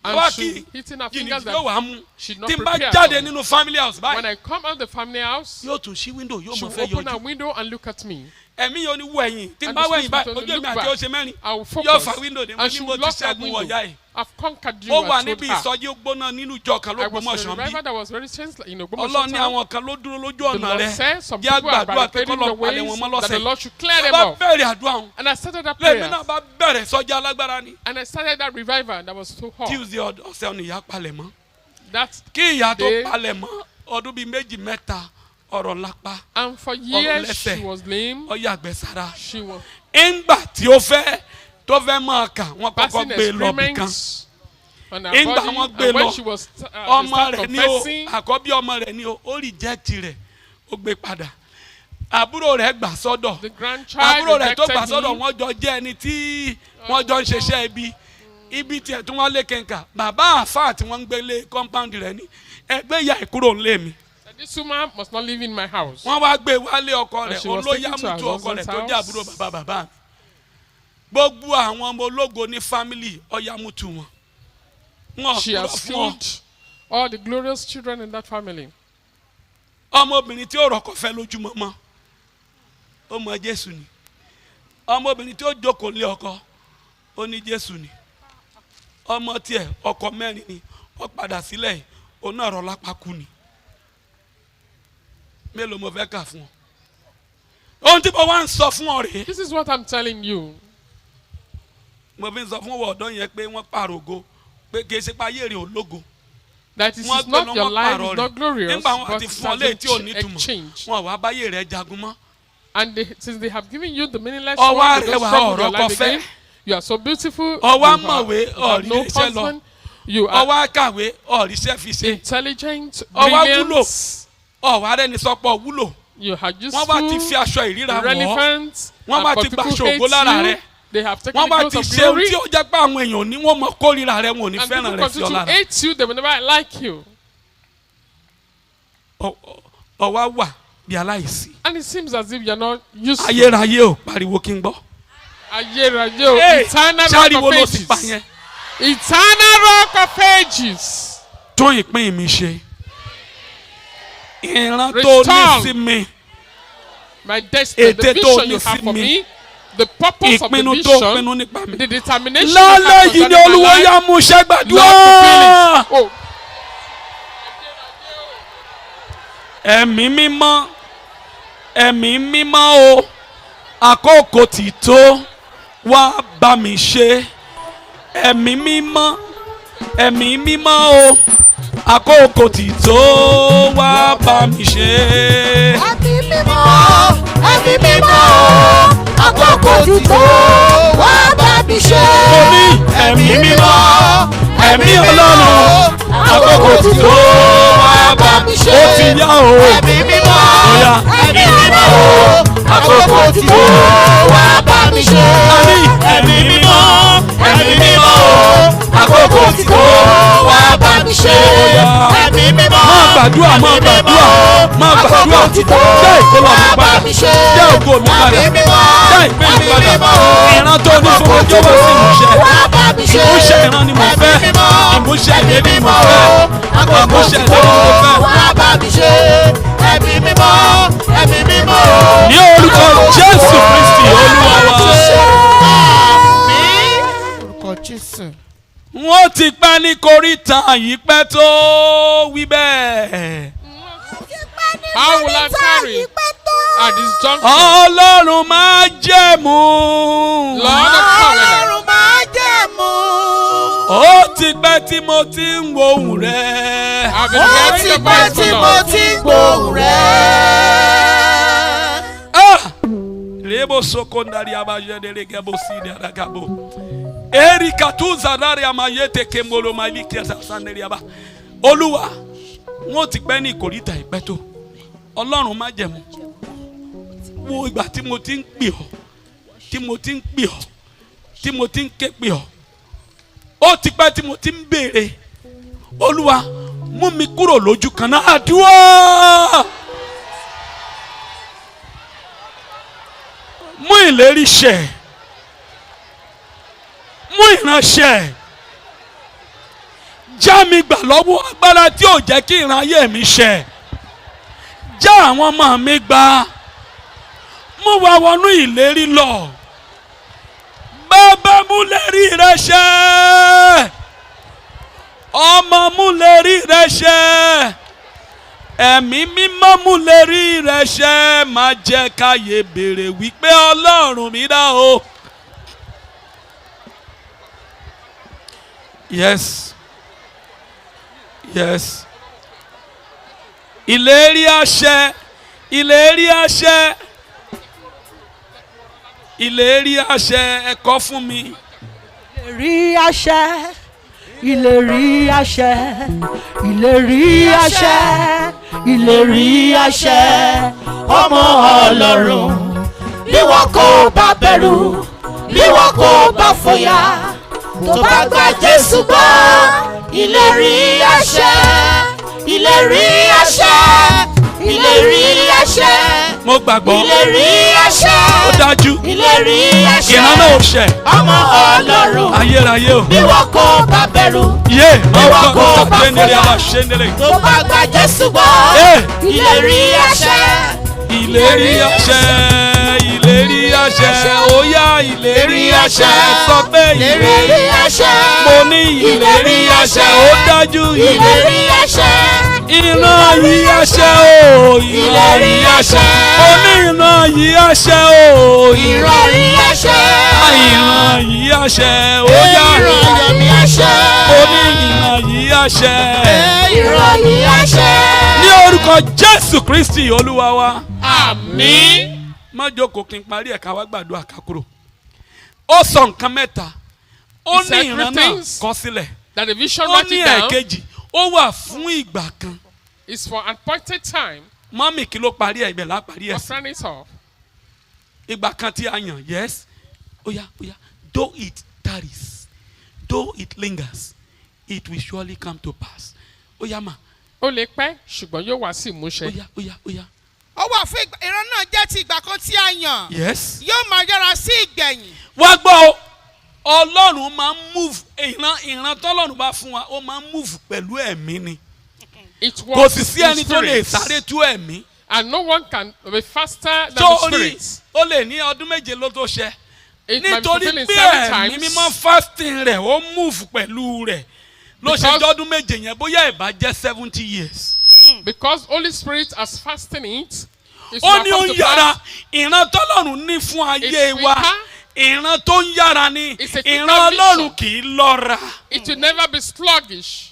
And Wá she kí hitting her jìnnì fingers tí yóò wá that mú. she not Tí n bá prepared jáde for me. nínú family house When báyìí. I come out the family house, Yóò tún ṣí window yóò she mọ̀ will fẹ́ open her yọjú. window and look at me. Ẹ̀mí yóò ní wọ ẹ̀yìn. Tí n And bá the wẹ̀yìn Spirit báyìí will ojú look èmi àti back. ó ṣe mẹ́rin. I will Yóò fa focus. window ni mo And ní she mo will ti lock that ṣẹ́gun wọ̀ window. yá yìí. I've conquered you. Mo wà I told níbi her. ìsọjí gbóná nínú ìjọ kan I ló was gbọmọ in a ṣàn bí. revival that was very tense in Ọlọ́run ní Ogbomoso. àwọn kan ló dúró lójú ọ̀nà Lord rẹ̀. said some Jẹ́ people are àgbàdua pé barricading kọ́ lọ the palẹ̀ ways wọn mọ́ that the lọ́sẹ̀. Lord should clear them Bá up. bẹ̀rẹ̀ àdúrà wọn. And I started that Lẹ́mi prayer. náà bá bẹ̀rẹ̀ sọjí alágbára ni. And I started that revival that was so hot. Tuesday ọ̀sẹ̀ ọ̀nà ìyá palẹ̀ mọ́. That Kí ìyá tó day, palẹ̀ mọ́ ọdún bíi méjì mẹ́ta ọ̀rọ̀ lápá and for years lẹ́sẹ̀. she was lame. ọ̀yà àgbẹ̀sára. She was Ńgbà tí ó fẹ́ tó fẹ́ máa kà wọ́n kọ́kọ́ passing gbé e lọ bì kan. experiments. on her Ìgbà body. wọn gbé And when lọ, she was ọmọ start rẹ̀ ni o, confessing, àkọ́bí ọmọ rẹ̀ ni o, ó reject rẹ̀, ó gbé padà. Àbúrò rẹ̀ gbà sọ́dọ̀. the grandchild Àbúrò rẹ̀ tó gbà rejected sọ́dọ̀ him. wọ́n jọ jẹ́ ẹni tí wọ́n jọ ń ṣiṣẹ́ ibi. Ibi tiẹ̀ tí wọ́n lé kẹ̀ǹkà. Bàbá àfáà tí wọ́n ń gbélé compound rẹ̀ ni. Ẹgbẹ́ ìyá ìkúrò ńlé mi. This woman must not live in my house. Wọ́n wá gbé wálé ọkọ And rẹ̀, she was taken to her olóyàmùtù ọkọ rẹ̀ husband's tó jẹ́ house. àbúrò bàbá mi. Gbogbo àwọn ọmọ ológo ní family ọ̀yàmùtù wọn. Wọ́n She kúrò has fún ọ. killed all the glorious children in that family. Ọmọbìnrin tí ó rọ̀kọ̀ fẹ́ lójúmọmọ ó mọ Jésù ni. Ọmọbìnrin tí ó jókòó lé ọkọ ó ní Jésù ni. Ọmọ tiẹ̀ ọkọ mẹ́rin ni ó padà sílẹ̀ yìí òun náà rọ lápá kú ni. Mélòó mo fẹ́ kà fún ọ. Ohun tí mo wá ń sọ fún ọ rèé. This is what I'm telling you. Mo fi ń sọ fún ọ̀dọ́ yẹn pé wọ́n pààrọ̀ ògo pé kì í ṣe pé ayé rẹ̀ ò lógo. That it Wọ́n is not gbé your lọ́wọ́ life pààrọ̀ is not rẹ̀. glorious, Nígbà wọn but ti it fún ọ has léyìí tí ò been nítumọ̀. exchanged. Wọn wá báyé rẹ̀ jagun mọ́. And since they have given you the meaningless Ọwọ́ one, they don't àrẹwà struggle with your ọ̀rọ̀ life kọfẹ́. again. You are so beautiful. Ọwọ́ you àmọ̀wé have no ọ̀rí iṣẹ́ lọ. husband. You are Ọwọ́ àkàwé ọ̀ríṣẹ́ fi ṣe. intelligent, Ọwọ́ brilliant. wúlò. Ọ̀wọ́ arẹni sọpọ̀ wúlò. You are Wọ́n bá ti fi useful, aṣọ ìríra wọ̀ ọ́. relevant. Wọ́n And bá for ti gba people aṣọ ògo hate lára you, rẹ̀. they have taken Wọ́n the bá clothes ti of ṣe ohun glory. tí ó jẹ́ pé àwọn èèyàn ní wọ́n mọ kórìíra rẹ̀ wọn ò ní And fẹ́ràn people rẹ̀ sí ọ continue to lára. hate you, they will never like you. Ọwọ́ wà bí aláìsí. And it seems as if you are not useful. Ayérayé ò pariwo kí n gbọ́. Ayérayé o, Hey, eternal rock ṣáàriwo of ló ti pa ages. yẹn. Eternal rock of ages. Tún ìpín mi ṣe. Ìran tó ní Restore. sí mi. My destiny, the Ète tó vision ní you have sí for mi. me, the purpose of the Ìpinnu tó vision, pinnu nípa mi. the determination you Lálẹ́ have yìí ni concerning Olúwa my yá life. mú iṣẹ́ Lord, gbàdúrà. fulfill it. Oh, Ẹ̀mí mímọ́. Ẹ̀mí mímọ́ o. Àkókò ti tó. Wá bá mi ṣe. Ẹ̀mí mímọ́. Ẹ̀mí mímọ́ o. Àkókò ti tó. Wá bá mi ṣe. ẹ̀mí mímọ́ ẹ̀mí mímọ́ àkókò ti tó wá bá mi ṣe. Mo ní ẹ̀mí mímọ́. Ẹ̀mí Ọlọ́run. Àkókò ti tó. Wá bá mi ṣe. Ó ti yá o. Ẹ̀mí mímọ́. Ó yá. Ẹ̀mí mímọ́. Àkókò ti tó wá bá mi ṣe. Ẹ̀mí mímọ́. Ẹ̀mí mímọ́. Àkókò ti tó wá bá mi ṣe. Ẹ̀mí mímọ́. Máa gbàdúrà, máa gbàdúrà, máa gbàdúrà. Àkókò ti tó Jẹ́ ìkólọ mi wá bá padà. mi ṣe. Jẹ́ ògo mi padà. Ẹ̀mí mímọ́. Jẹ́ ìpín mi padà. Ẹ̀mí mímọ́. Ìran tó ní fún mi tó wá sí ìmúṣẹ. Wá bá mi ṣe. Ìmúṣẹ ìran ni mo fẹ́. Ẹ̀mí mímọ́. Ìmúṣẹ Ẹ̀mí ìlérí ni mo mímọ́. fẹ́. Àkókò Ìmúṣẹ ti ìlérí tó ni mo fẹ́. wá bá mi ṣe. Ẹ̀mí mímọ́. Ẹ̀mí mímọ́. Ní orúkọ Jésù Kristi Olúwa wa. orúkọ Jésù. Wọ́n ti pẹ́ ní koríta yìí pẹ́ tó wí bẹ́ẹ̀. How will I tarry at this junction? Ọlọ́run máa jẹ̀mú. Lord of covenant. Ọlọ́run máa jẹ̀mú. Ó ti pẹ́ tí mo ti ń wo ohùn rẹ̀. I've been Ó hearing ti the pẹ́ voice tí of mo Lord. ti ń gbóhùn rẹ̀. Rebo sokondari abajede gebo sidi adagabo. Erika tu zadari amayete kemolo maliki asasanderi aba. Olúwa, wọ́n ti pẹ́ ní ìkòríta ìpẹ́ tó. Ọlọ́run má jẹ̀mú. Wo ìgbà tí mo ti ń pè ọ́, tí mo ti ń pè ọ́, tí mo ti ń ké pè ọ́. Ó ti pẹ́ tí mo ti ń béèrè. Olúwa, mú mi kúrò lójú kan náà. Àdúrà. Mú ìlérí ṣẹ. Mú ìránṣẹ́. Já mi gbà lọ́wọ́ agbára tí ò jẹ́ kí ìran ayé mi ṣẹ. Já àwọn ọmọ mi gbà. Mú wa wọnú ìlérí lọ. Bàbá mú lérí rẹ ṣẹ. Ọmọ mú lérí rẹ ṣẹ. Ẹ̀mí mímọ́ mú lérí rẹ ṣẹ. Má jẹ́ káyé béèrè wípé Ọlọ́run mi dá o. Yes. Yes. Ìlérí àṣẹ. Ìlérí àṣẹ. Ìlérí àṣẹ ẹ̀kọ́ fún mi. ìlérí àṣẹ ìlérí àṣẹ, ìlérí àṣẹ, ìlérí àṣẹ, ọmọ Ọlọ́run. Bí wọn kò bá bẹ̀rù, bí wọn kò bá fòyà, tó bá gba Jésù gbọ́, ìlérí àṣẹ, ìlérí àṣẹ, ìlérí àṣẹ, mo gbàgbọ́ ìlérí àṣẹ, ó dájú ìlérí àṣẹ, ìran náà ò ṣẹ ọmọ Ọlọ́run. ayérayé o. Bí wọn kò bá bẹ̀rù, yé wọn kò ọkọ bá sàdénélé fòyà, aláṣẹnélé. tó bá gba Jésù gbọ́, ìlérí àṣẹ, ìlérí àṣẹ ìlérí àṣẹ ó yá ìlérí àṣẹ sọ pé ìlérí àṣẹ, mo ní ìlérí àṣẹ ó dájú ìlérí àṣẹ, ìran yìí àṣẹ o ìlérí àṣẹ ó ní ìran yìí àṣẹ o ìlérí àṣẹ, ìran yìí àṣẹ ó yá ìlérí àṣẹ, ó ní ìran yìí àṣẹ ìlérí àṣẹ. ní orúkọ Jésù Kristi Olúwa wa. Àmín. má jókòó kí n parí ẹ̀ka wá gbàdúrà ká kúrò. ó sọ nǹkan mẹ́ta ó He ní said ìran three náà things. kọ sílẹ̀ That the vision ó write ní it down ẹ̀ẹ̀kejì ó wà fún ìgbà kan. is for appointed time. mọ́mì kí ló parí ẹ̀ ibẹ̀ lá parí ẹ̀ sí. Concern it off. ìgbà kan tí a yàn yes ó yá though it tarries though it lingers it will surely come to pass ó yá mà Ó lè pẹ́ ṣùgbọ́n yóò wá sí ó ìmúṣẹ. yá ó wà fún ìran náà jẹ́ ti ìgbà kan tí a yàn. yes. yóò máa yára sí ìgbẹ̀yìn. wá gbọ́ o ọlọ́run máa ń move ìran tọ́lọ́run bá fún wa ó máa ń move pẹ̀lú ẹ̀mí ni It kò works sì sí in ẹni tó lè spirits. sáré tú ẹ̀mí. And no one can be faster than tó the rí spirits. ó lè ní ọdún méje ló tó ṣẹ It might be nítorí fulfilled in pé 7 ẹ̀mí times. mímọ́ fasting rẹ̀ ó move pẹ̀lú rẹ̀ ló ṣe Because- jọ́dún méje yẹn bóyá ìbá jẹ́ 70 years. Because Holy Spirit has fastened it. It's ó not ní ó come ń to yára pass. ìran tọ́lọ́run ní fún ayé It's wa quicker. ìran tó ń yára ni It's a quicker ìran ọlọ́run vision. kì í lọ́ra. It will never be sluggish.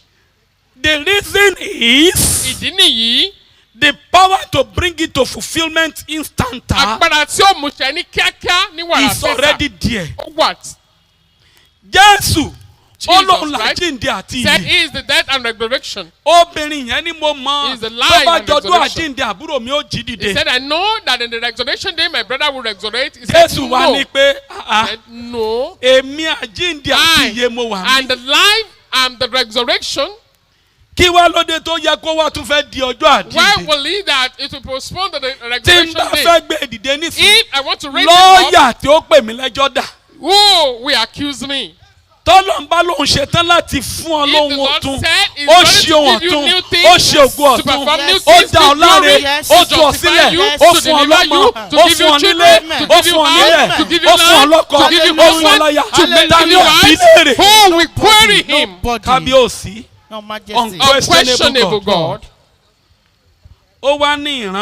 The reason is Ìdí nìyí. the power to bring it to fulfilment instanta Agbára tí ó mú ṣẹ ní kíákíá ní wàrà is already there. What? Jésù Ọlọ́run Christ làjíǹde àti said ìyè. he is the death and resurrection. Obìnrin yẹn ni mo mọ Is the tó life bá and jọdún resurrection. àjíǹde àbúrò mi ó jí He dìde. said, I know that in the resurrection day my brother will resurrect. He said, Jésù wá no. ní pé He said, no. èmi àjíǹde àti I ìyè mo wà and mí. the life and the resurrection. Kí wá lóde tó yẹ kó wá tún fẹ́ di ọjọ́ Why àjíǹde. will he that it will postpone to the Tí n resurrection bá day? fẹ́ gbé dìde nísìnyí If I want to raise him up, lọ́ọ̀yà tí ó pè mí lẹ́jọ́ dà. who will accuse me? Tọ́lọ̀ ń bá lóun ṣetán láti fún ọ If the lóhun Lord ọ̀tún said he's ó ready ṣe to ohun give you ọ̀tún new things, ó ṣe ògùn to ọ̀tún perform new ó things, dá to ọ láre glory, yes, ó to tú ọ justify sílẹ̀ you, ó to fún ọ deliver lọ́mọ you, to ó give fún you ọ nílé children, to ó give you fún ọ house, nílẹ̀ to give you ó fún ọ land, lọ́kọ to give you ó fún ọ husband, láya to make ta ni you òbí wives. léèrè Who will query him? kábíyèsí No majesty. unquestionable Unquestionable God God. ó wá ní ìran